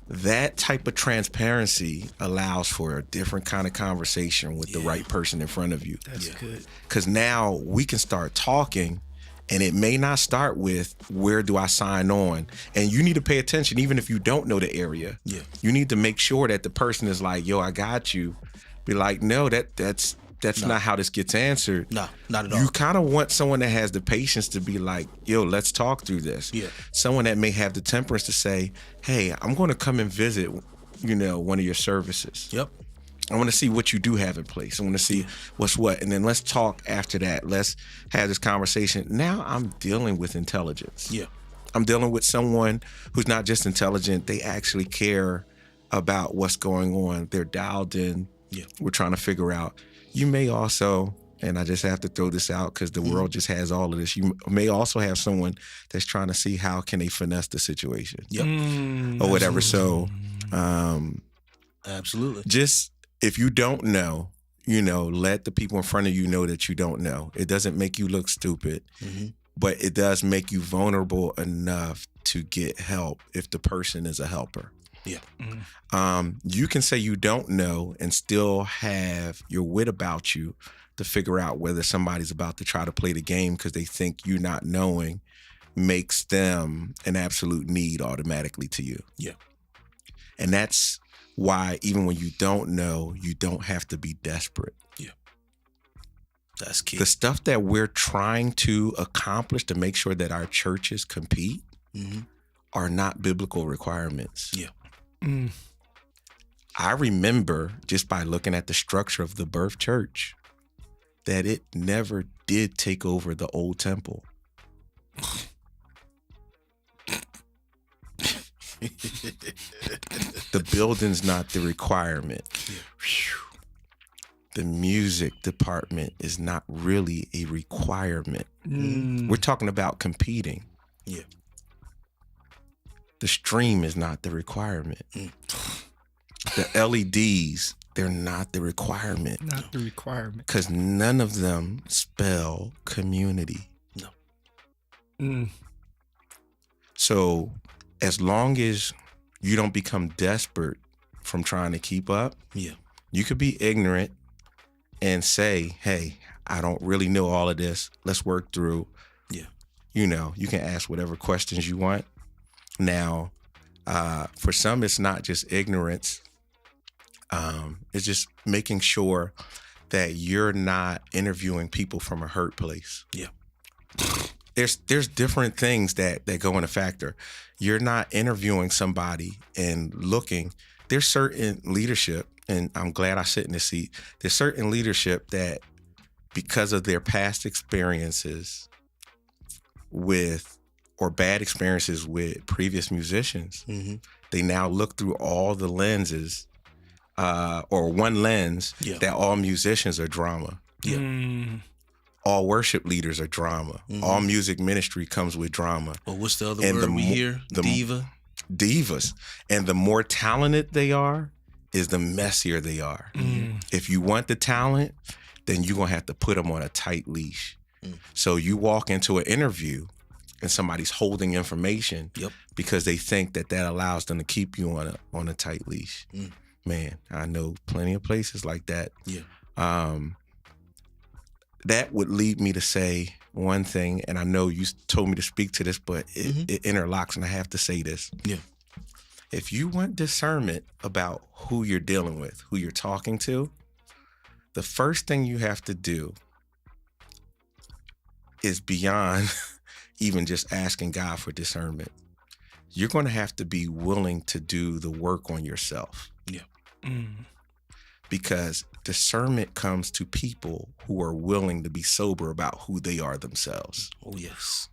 Speaker 4: That type of transparency allows for a different kind of conversation with the right person in front of you.
Speaker 2: That's good.
Speaker 4: Because now we can start talking, and it may not start with, where do I sign on? And you need to pay attention, even if you don't know the area.
Speaker 3: Yeah.
Speaker 4: You need to make sure that the person is like, yo, I got you. Be like, no, that's not how this gets answered.
Speaker 3: No, not at all.
Speaker 4: You kind of want someone that has the patience to be like, yo, let's talk through this.
Speaker 3: Yeah.
Speaker 4: Someone that may have the temperance to say, hey, I'm going to come and visit, one of your services.
Speaker 3: Yep.
Speaker 4: I want to see what you do have in place. I want to see what's what. And then let's talk after that. Let's have this conversation. Now I'm dealing with intelligence.
Speaker 3: Yeah.
Speaker 4: I'm dealing with someone who's not just intelligent. They actually care about what's going on. They're dialed in.
Speaker 3: Yeah.
Speaker 4: We're trying to figure out. You may also, and I just have to throw this out because the world just has all of this, you may also have someone that's trying to see how can they finesse the situation.
Speaker 3: Yep.
Speaker 4: Or whatever. So
Speaker 3: absolutely.
Speaker 4: Just, if you don't know, let the people in front of you know that you don't know. It doesn't make you look stupid, but it does make you vulnerable enough to get help if the person is a helper.
Speaker 3: Yeah.
Speaker 4: You can say you don't know and still have your wit about you to figure out whether somebody's about to try to play the game because they think you not knowing makes them an absolute need automatically to you.
Speaker 3: Yeah.
Speaker 4: And that's why even when you don't know, you don't have to be desperate.
Speaker 3: Yeah. That's key.
Speaker 4: The stuff that we're trying to accomplish to make sure that our churches compete are not biblical requirements.
Speaker 3: Yeah.
Speaker 4: I remember, just by looking at the structure of the birth church, that it never did take over the old temple. The building's not the requirement. The music department is not really a requirement. We're talking about competing.
Speaker 3: Yeah.
Speaker 4: The stream is not the requirement. The LEDs, they're not the requirement.
Speaker 2: Not the requirement.
Speaker 4: Because none of them spell community.
Speaker 3: No.
Speaker 4: So as long as you don't become desperate from trying to keep up, you could be ignorant and say, hey, I don't really know all of this. Let's work through.
Speaker 3: Yeah.
Speaker 4: You can ask whatever questions you want. Now, for some, it's not just ignorance. It's just making sure that you're not interviewing people from a hurt place.
Speaker 3: Yeah.
Speaker 4: There's different things that go in a factor. You're not interviewing somebody and looking. There's certain leadership, and I'm glad I sit in this seat. There's certain leadership that, because of their past experiences with, or bad experiences with previous musicians,
Speaker 3: Mm-hmm.
Speaker 4: they now look through all the lenses, or one lens,
Speaker 3: Yeah.
Speaker 4: that all musicians are drama.
Speaker 3: Yeah.
Speaker 4: All worship leaders are drama.
Speaker 3: Mhm.
Speaker 4: All music ministry comes with drama.
Speaker 3: Well, what's the other
Speaker 4: And
Speaker 3: word
Speaker 4: the
Speaker 3: we
Speaker 4: mo-
Speaker 3: hear?
Speaker 4: the-
Speaker 3: Diva.
Speaker 4: Divas. And the more talented they are, is the messier they are. If you want the talent, then you're going to have to put them on a tight leash.
Speaker 3: Mm.
Speaker 4: So you walk into an interview and somebody's holding information
Speaker 3: Yep.
Speaker 4: because they think that allows them to keep you on a tight leash.
Speaker 3: Mm.
Speaker 4: Man, I know plenty of places like that.
Speaker 3: Yeah.
Speaker 4: That would lead me to say one thing, and I know you told me to speak to this, but it interlocks, and I have to say this.
Speaker 3: Yeah.
Speaker 4: If you want discernment about who you're dealing with, who you're talking to, the first thing you have to do is beyond even just asking God for discernment. You're going to have to be willing to do the work on yourself.
Speaker 3: Yeah.
Speaker 4: Because discernment comes to people who are willing to be sober about who they are themselves.
Speaker 3: Oh yes.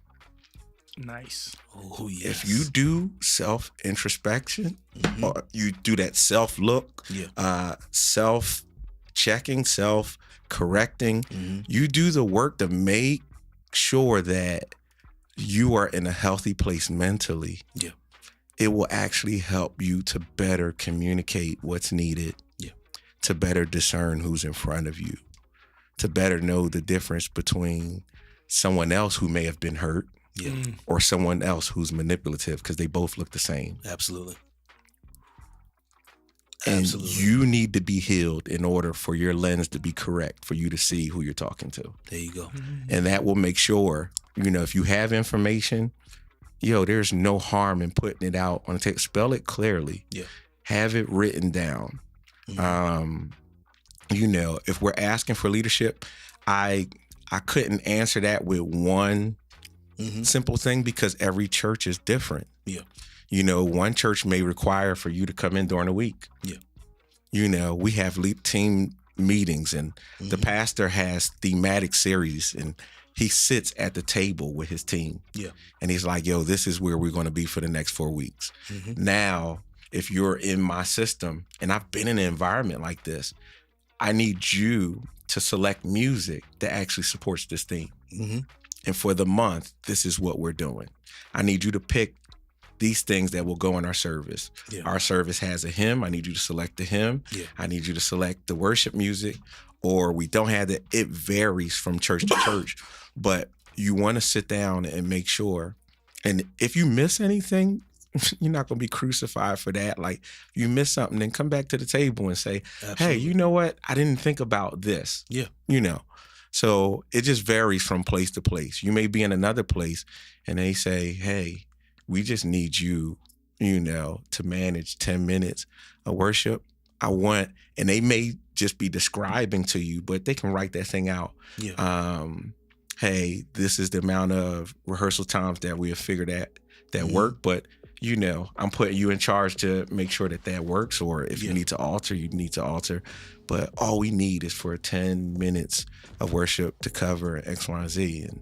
Speaker 2: Nice.
Speaker 3: Oh yes.
Speaker 4: If you do self-introspection,
Speaker 3: Mhm.
Speaker 4: or you do that self-look,
Speaker 3: Yeah.
Speaker 4: self-checking, self-correcting,
Speaker 3: Mhm.
Speaker 4: you do the work to make sure that you are in a healthy place mentally.
Speaker 3: Yeah.
Speaker 4: It will actually help you to better communicate what's needed.
Speaker 3: Yeah.
Speaker 4: To better discern who's in front of you, to better know the difference between someone else who may have been hurt
Speaker 3: Yeah.
Speaker 4: or someone else who's manipulative, because they both look the same.
Speaker 3: Absolutely.
Speaker 4: And
Speaker 3: Absolutely.
Speaker 4: you need to be healed in order for your lens to be correct, for you to see who you're talking to.
Speaker 3: There you go.
Speaker 4: And that will make sure, if you have information, there's no harm in putting it out on the tape. Spell it clearly.
Speaker 3: Yeah.
Speaker 4: Have it written down. If we're asking for leadership, I couldn't answer that with one
Speaker 3: Mhm.
Speaker 4: simple thing, because every church is different.
Speaker 3: Yeah.
Speaker 4: One church may require for you to come in during the week.
Speaker 3: Yeah.
Speaker 4: We have team meetings, and the
Speaker 3: Mhm.
Speaker 4: pastor has thematic series, and he sits at the table with his team.
Speaker 3: Yeah.
Speaker 4: And he's like, yo, this is where we're going to be for the next 4 weeks.
Speaker 3: Mhm.
Speaker 4: Now, if you're in my system, and I've been in an environment like this, I need you to select music that actually supports this theme.
Speaker 3: Mhm.
Speaker 4: And for the month, this is what we're doing. I need you to pick these things that will go in our service.
Speaker 3: Yeah.
Speaker 4: Our service has a hymn. I need you to select the hymn.
Speaker 3: Yeah.
Speaker 4: I need you to select the worship music, or we don't have that. It varies from church to church, but you want to sit down and make sure. And if you miss anything, you're not going to be crucified for that. Like, you miss something, then come back to the table and say, hey,
Speaker 3: Absolutely.
Speaker 4: you know what? I didn't think about this.
Speaker 3: Yeah.
Speaker 4: So it just varies from place to place. You may be in another place and they say, hey, we just need you, to manage 10 minutes of worship. And they may just be describing to you, but they can write that thing out.
Speaker 3: Yeah.
Speaker 4: Hey, this is the amount of rehearsal times that we have figured that
Speaker 3: Mhm.
Speaker 4: work, but I'm putting you in charge to make sure that works, or if you
Speaker 3: Yeah.
Speaker 4: need to alter, you need to alter. But all we need is for 10 minutes of worship to cover X, Y, and Z. And,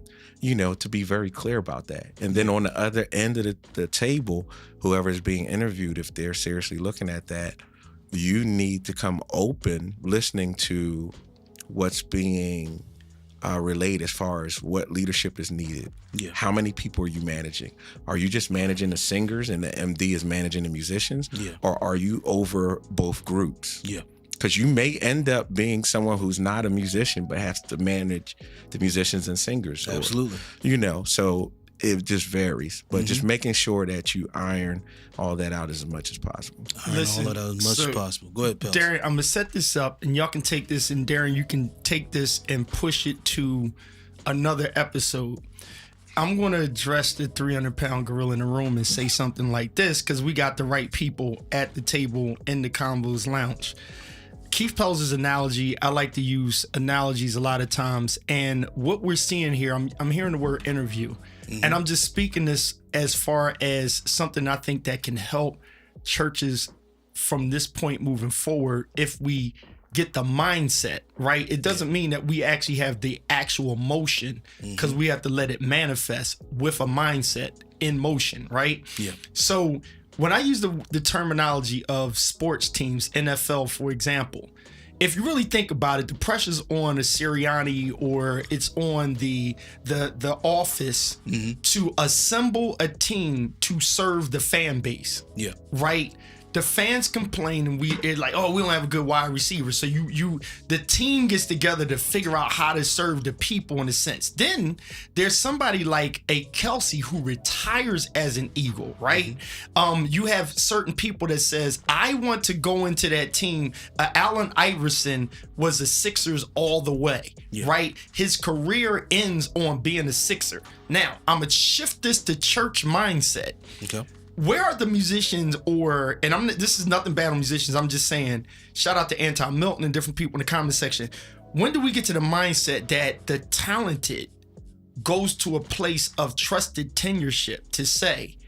Speaker 4: to be very clear about that. And then on the other end of the table, whoever is being interviewed, if they're seriously looking at that, you need to come open, listening to what's being relayed as far as what leadership is needed.
Speaker 3: Yeah.
Speaker 4: How many people are you managing? Are you just managing the singers and the MD is managing the musicians?
Speaker 3: Yeah.
Speaker 4: Or are you over both groups?
Speaker 3: Yeah.
Speaker 4: Because you may end up being someone who's not a musician but has to manage the musicians and singers. Or,
Speaker 3: Absolutely.
Speaker 4: so it just varies. But
Speaker 3: Mm-hmm.
Speaker 4: just making sure that you iron all that out as much as possible.
Speaker 3: Iron
Speaker 2: Listen,
Speaker 3: all of that as much
Speaker 2: so
Speaker 3: as possible. Go ahead, Pels.
Speaker 2: Darren, I'm gonna set this up, and y'all can take this, and Darren, you can take this and push it to another episode. I'm gonna address the 300-pound gorilla in the room and say something like this, because we got the right people at the table in the Konvo's lounge. Keith Pelz's analogy, I like to use analogies a lot of times. And what we're seeing here, I'm hearing the word interview. And I'm just speaking this as far as something I think that can help churches from this point moving forward if we get the mindset right. It doesn't mean that we actually have the actual motion, because we have to let it manifest with a mindset in motion, right?
Speaker 3: Yeah.
Speaker 2: So when I use the terminology of sports teams, NFL, for example, if you really think about it, the pressure's on a Sirianni or it's on the office to assemble a team to serve the fan base.
Speaker 3: Yeah.
Speaker 2: Right? The fans complain and it's like, oh, we don't have a good wide receiver. So the team gets together to figure out how to serve the people in a sense. Then there's somebody like a Kelsey who retires as an Eagle, right? You have certain people that says, I want to go into that team. Allen Iverson was a Sixers all the way, right? His career ends on being a Sixer. Now, I'm going to shift this to church mindset.
Speaker 3: Okay.
Speaker 2: Where are the musicians this is nothing bad on musicians. I'm just saying, shout out to Anton Milton and different people in the comment section. When do we get to the mindset that the talented goes to a place of trusted tenureship to say,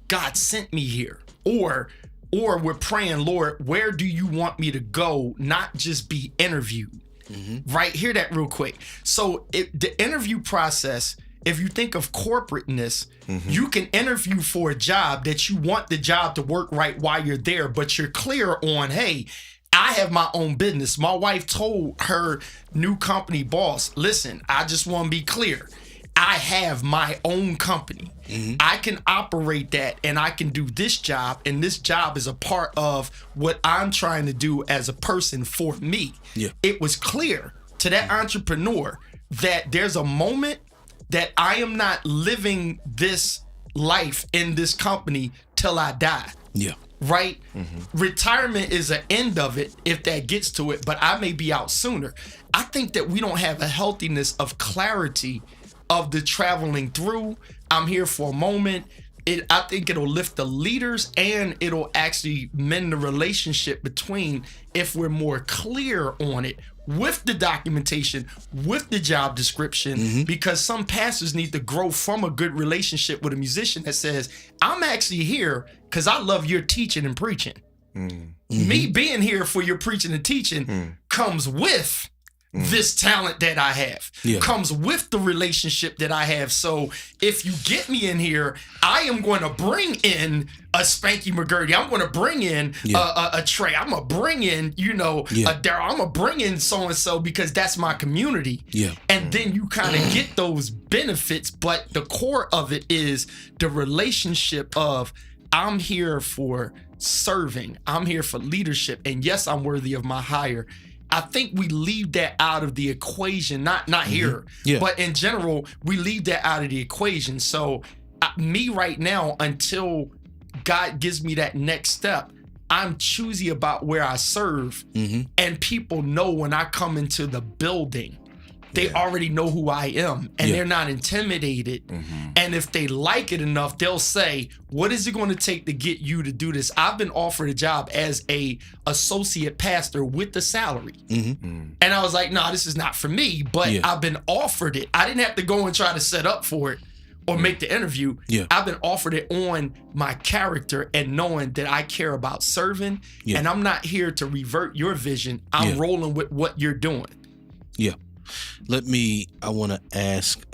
Speaker 2: God sent me here? Or we're praying, Lord, where do you want me to go? Not just be interviewed. Right? Hear that real quick. So the interview process, if you think of corporateness, you can interview for a job that you want the job to work right while you're there, but you're clear on, hey, I have my own business. My wife told her new company boss, listen, I just want to be clear. I have my own company. I can operate that and I can do this job. And this job is a part of what I'm trying to do as a person for me.
Speaker 3: Yeah.
Speaker 2: It was clear to that entrepreneur that there's a moment that I am not living this life in this company till I die.
Speaker 3: Yeah.
Speaker 2: Right? Retirement is an end of it if that gets to it, but I may be out sooner. I think that we don't have a healthiness of clarity of the traveling through. I'm here for a moment. I think it'll lift the leaders and it'll actually mend the relationship between if we're more clear on it with the documentation, with the job description, because some pastors need to grow from a good relationship with a musician that says, I'm actually here because I love your teaching and preaching. Me being here for your preaching and teaching comes with this talent that I have, comes with the relationship that I have. So if you get me in here, I am going to bring in a Spanky McGurdy. I'm going to bring in a Trey. I'm going to bring in, a Daryl. I'm going to bring in so-and-so because that's my community. And then you kind of get those benefits. But the core of it is the relationship of I'm here for serving. I'm here for leadership. And yes, I'm worthy of my hire. I think we leave that out of the equation, not here, but in general, we leave that out of the equation. So me right now, until God gives me that next step, I'm choosy about where I serve. And people know when I come into the building, they already know who I am and they're not intimidated. And if they like it enough, they'll say, what is it going to take to get you to do this? I've been offered a job as a associate pastor with the salary. And I was like, no, this is not for me, but I've been offered it. I didn't have to go and try to set up for it or make the interview. I've been offered it on my character and knowing that I care about serving and I'm not here to revert your vision. I'm rolling with what you're doing.
Speaker 3: I want to ask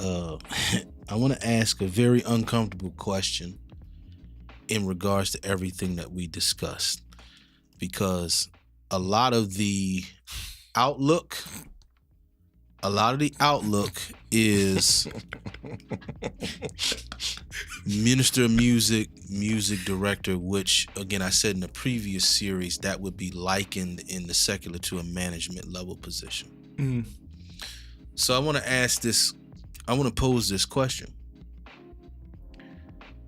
Speaker 3: a very uncomfortable question in regards to everything that we discussed, because a lot of the outlook is minister of music director, which again, I said in the previous series, that would be likened in the secular to a management level position. So I want to pose this question,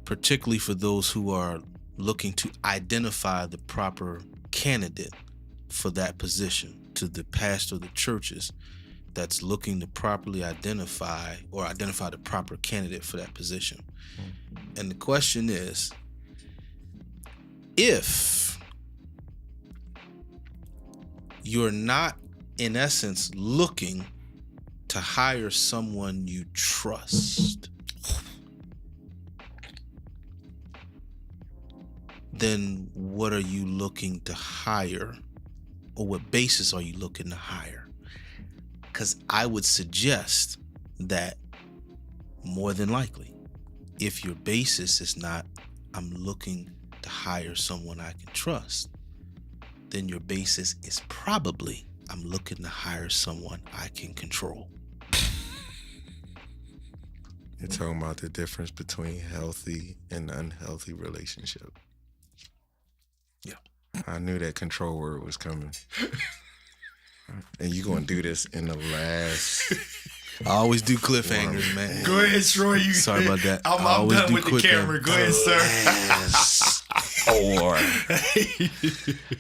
Speaker 3: particularly for those who are looking to identify the proper candidate for that position, to the pastor of the churches that's looking to properly identify the proper candidate for that position. And the question is, if you're not, in essence, looking to hire someone you trust, then what are you looking to hire? Or what basis are you looking to hire? Because I would suggest that more than likely, if your basis is not, I'm looking to hire someone I can trust, then your basis is probably, I'm looking to hire someone I can control.
Speaker 4: You're talking about the difference between healthy and unhealthy relationship.
Speaker 3: Yeah.
Speaker 4: I knew that control word was coming. And you're going to do this in the last...
Speaker 3: I always do cliffhangers, man.
Speaker 2: Go ahead, Troy.
Speaker 3: Sorry about that.
Speaker 2: I'm done with the camera. Go ahead, sir.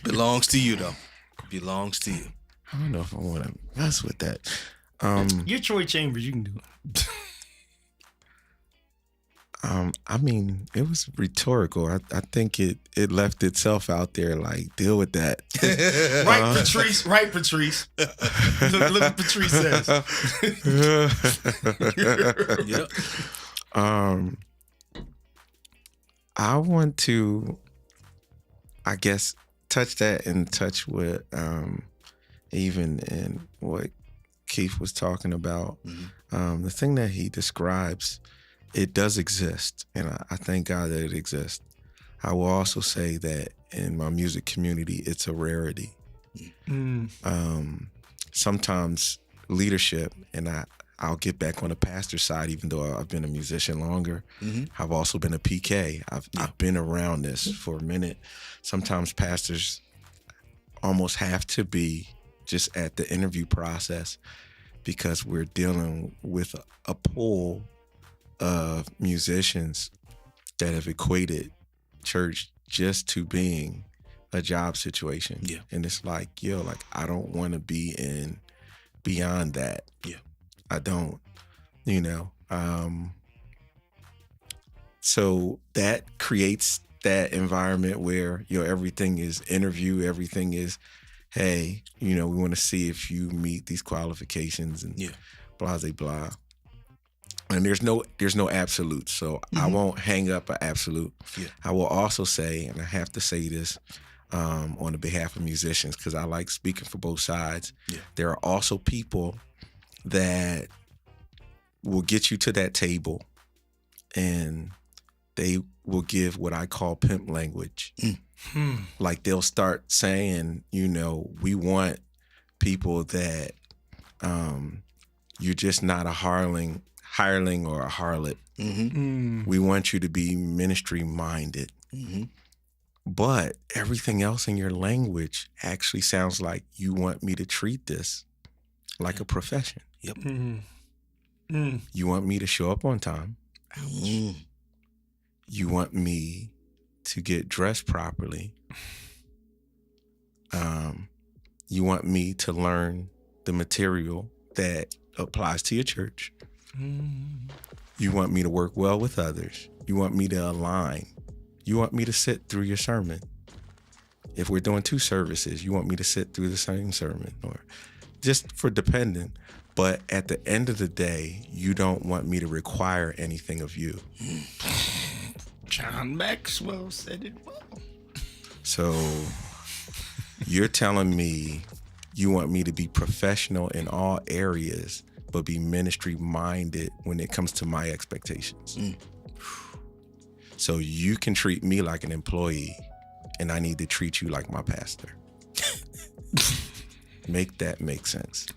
Speaker 3: Belongs to you, though. Belongs to you.
Speaker 4: I don't know if I want to mess with that.
Speaker 2: You're Troy Chambers. You can do it.
Speaker 4: I mean, it was rhetorical. I think it left itself out there. Like, deal with that.
Speaker 2: Right, Patrice. Right, Patrice. Look what Patrice says.
Speaker 3: Yep.
Speaker 4: I want to, I guess, touch that and touch with even in what Keith was talking about.
Speaker 3: Mm-hmm.
Speaker 4: The thing that he describes, it does exist, and I thank God that it exists. I will also say that in my music community, it's a rarity. Sometimes leadership, and I'll get back on the pastor side, even though I've been a musician longer.
Speaker 3: Mm-hmm.
Speaker 4: I've also been a PK. I've been around this for a minute. Sometimes pastors almost have to be just at the interview process because we're dealing with a pool of musicians that have equated church just to being a job situation.
Speaker 3: Yeah.
Speaker 4: And it's like, I don't want to be in beyond that.
Speaker 3: Yeah.
Speaker 4: I don't, so that creates that environment where, everything is interview, everything is, hey, we want to see if you meet these qualifications and blah, blah, blah. And there's no absolute, so I won't hang up an absolute.
Speaker 3: Yeah.
Speaker 4: I will also say, and I have to say this on the behalf of musicians, because I like speaking for both sides.
Speaker 3: Yeah.
Speaker 4: There are also people that will get you to that table, and they will give what I call pimp language. Like they'll start saying, we want people that you're just not a hireling or a harlot. We want you to be ministry minded. But everything else in your language actually sounds like you want me to treat this like a profession.
Speaker 3: Yep.
Speaker 4: You want me to show up on time. You want me to get dressed properly. You want me to learn the material that applies to your church. You want me to work well with others. You want me to align. You want me to sit through your sermon. If we're doing 2 services, you want me to sit through the same sermon, or just for dependent. But at the end of the day, you don't want me to require anything of you.
Speaker 2: John Maxwell said it well.
Speaker 4: So you're telling me you want me to be professional in all areas, but be ministry minded when it comes to my expectations. So you can treat me like an employee, and I need to treat you like my pastor. Make that make sense.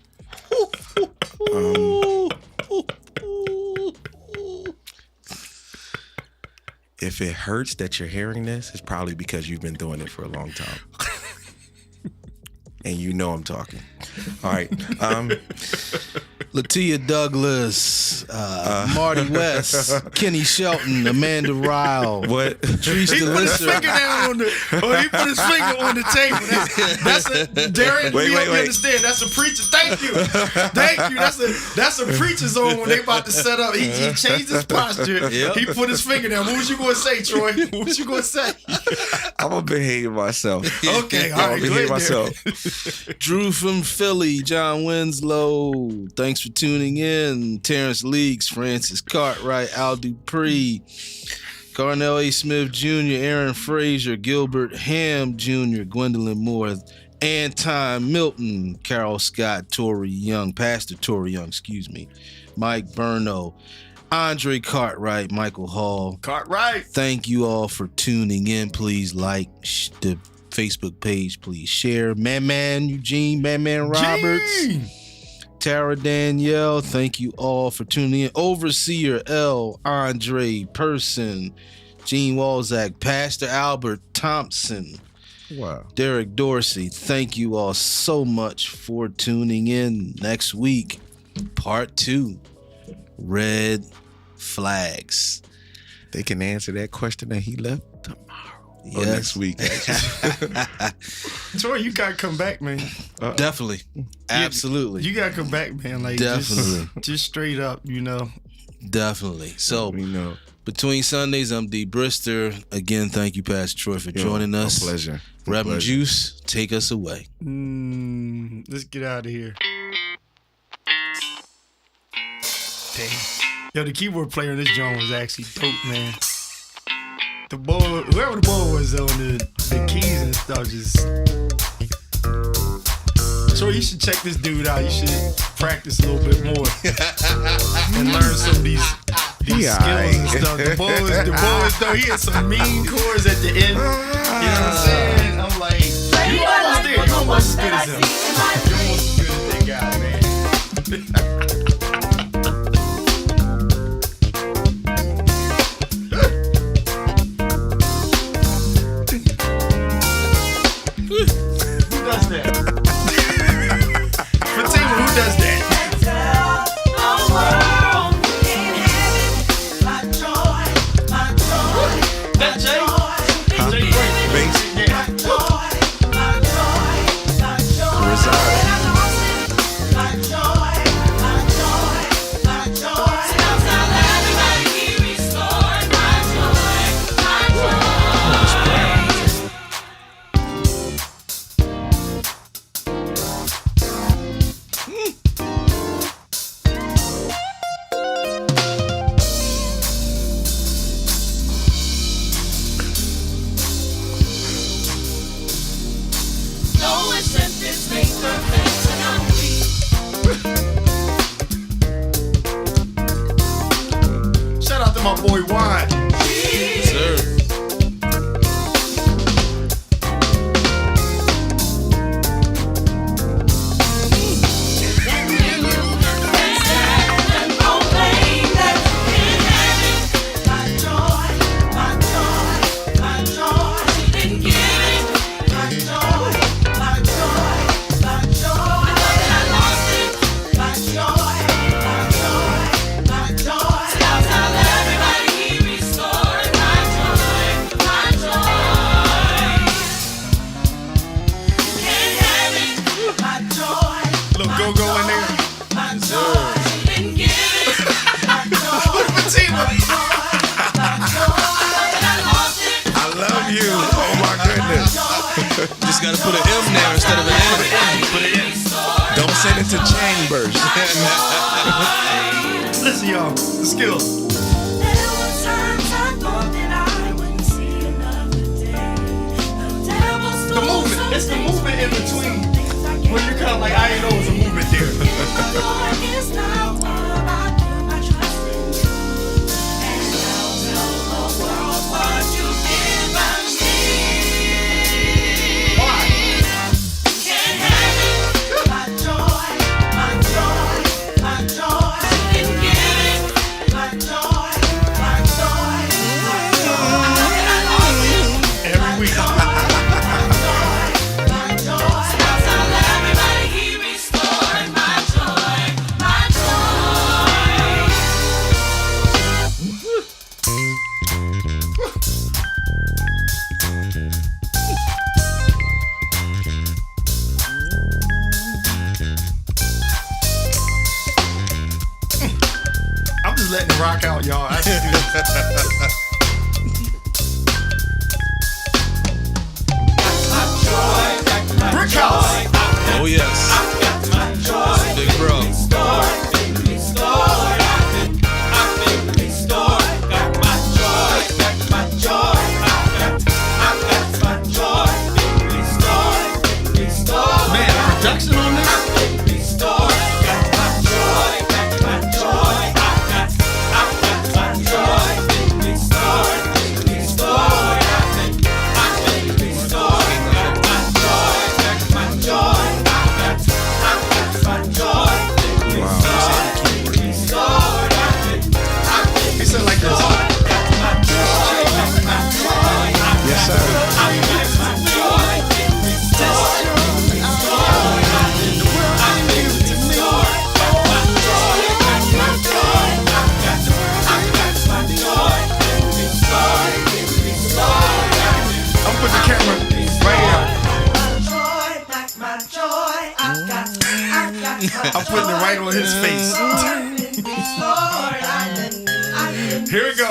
Speaker 4: If it hurts that you're hearing this, it's probably because you've been doing it for a long time. And I'm talking. All right.
Speaker 3: Latia Douglas, Marty West, Kenny Shelton, Amanda Ryle,
Speaker 4: What?
Speaker 3: Treese
Speaker 2: He put his
Speaker 3: DeLisser.
Speaker 2: finger down on the. He put his finger on the table. That's a Darian.
Speaker 4: Wait,
Speaker 2: you
Speaker 4: wait, wait.
Speaker 2: understand? That's a preacher. Thank you. That's a preacher zone when they about to set up. He changed his posture.
Speaker 3: Yep.
Speaker 2: He put his finger down. What was you going to say, Troy? What was you going to say?
Speaker 4: I'm gonna behave myself.
Speaker 2: Okay, all
Speaker 4: I'm
Speaker 2: right.
Speaker 4: gonna
Speaker 2: Go
Speaker 4: behave
Speaker 2: ahead, Darian.
Speaker 4: myself.
Speaker 3: Drew from Philly, John Winslow. Thanks for tuning in. Terrence Leaks, Francis Cartwright, Al Dupree, Carnell A. Smith Jr., Aaron Frazier, Gilbert Ham Jr., Gwendolyn Moore, Anton Milton, Carol Scott, Pastor Tory Young, Mike Burno, Andre Cartwright, Michael Hall.
Speaker 2: Cartwright.
Speaker 3: Thank you all for tuning in. Please like the Facebook page. Please share. Man Eugene, Man Roberts,
Speaker 2: Gene.
Speaker 3: Tara Danielle. Thank you all for tuning in. Overseer L. Andre Person, Gene Walzak, Pastor Albert Thompson,
Speaker 4: Wow.
Speaker 3: Derek Dorsey. Thank you all so much for tuning in. Next week, part 2, Red Flags.
Speaker 4: They can answer that question that he left tomorrow. Or
Speaker 3: Yes.
Speaker 4: next week.
Speaker 2: Troy, you got to come back, man.
Speaker 3: Definitely. Absolutely.
Speaker 2: You got to come back, man. Like,
Speaker 3: Definitely.
Speaker 2: Just straight up,
Speaker 3: Definitely. So,
Speaker 4: We know.
Speaker 3: between Sundays, I'm D. Brister. Again, thank you, Pastor Troy, for joining us.
Speaker 4: A pleasure.
Speaker 3: Reverend Juice, take us away.
Speaker 2: Let's get out of here. Damn. Yo, the keyboard player in this joint was actually dope, man. The boy, whoever the boy was on the keys and stuff, just. So you should check this dude out. You should practice a little bit more and learn some of these
Speaker 4: Yeah,
Speaker 2: skills and stuff. The boys, though, he had some mean chords at the end. You know what I'm saying? I'm like, you almost there. You almost as good as him. You almost as good as that guy, man. Who does that? Fatima, who does that? That Jay? Jay Brink.
Speaker 4: Bass.
Speaker 2: Yeah.
Speaker 4: Reside.
Speaker 2: Shout out to my boy Juan.
Speaker 3: Sir.
Speaker 2: Little go-go in there. Fatima.
Speaker 4: I love you. Oh my goodness.
Speaker 3: Just got to put an M there instead of an N.
Speaker 2: Put it in.
Speaker 4: Don't send it to chambers.
Speaker 2: Listen, y'all. The skills. The movement. It's the movement in between. When you're kind of like, I ain't know it was a movement there.
Speaker 5: My joy.
Speaker 2: rock out, y'all. I can do this. Brick House.
Speaker 3: Oh yes. Big bro.
Speaker 2: Man, production on this. He said like this.
Speaker 4: Yes, sir.
Speaker 2: I'm putting the camera right here. I'm putting it right on his face. Here we go.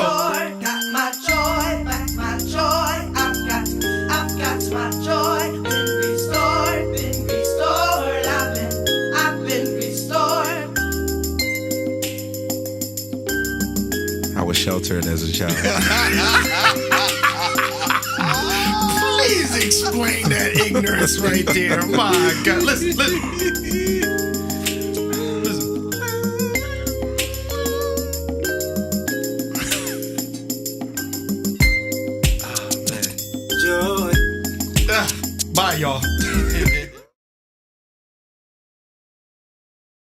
Speaker 4: I was sheltered as a child.
Speaker 2: Please explain that ignorance right there. My God. Listen. Bye, y'all.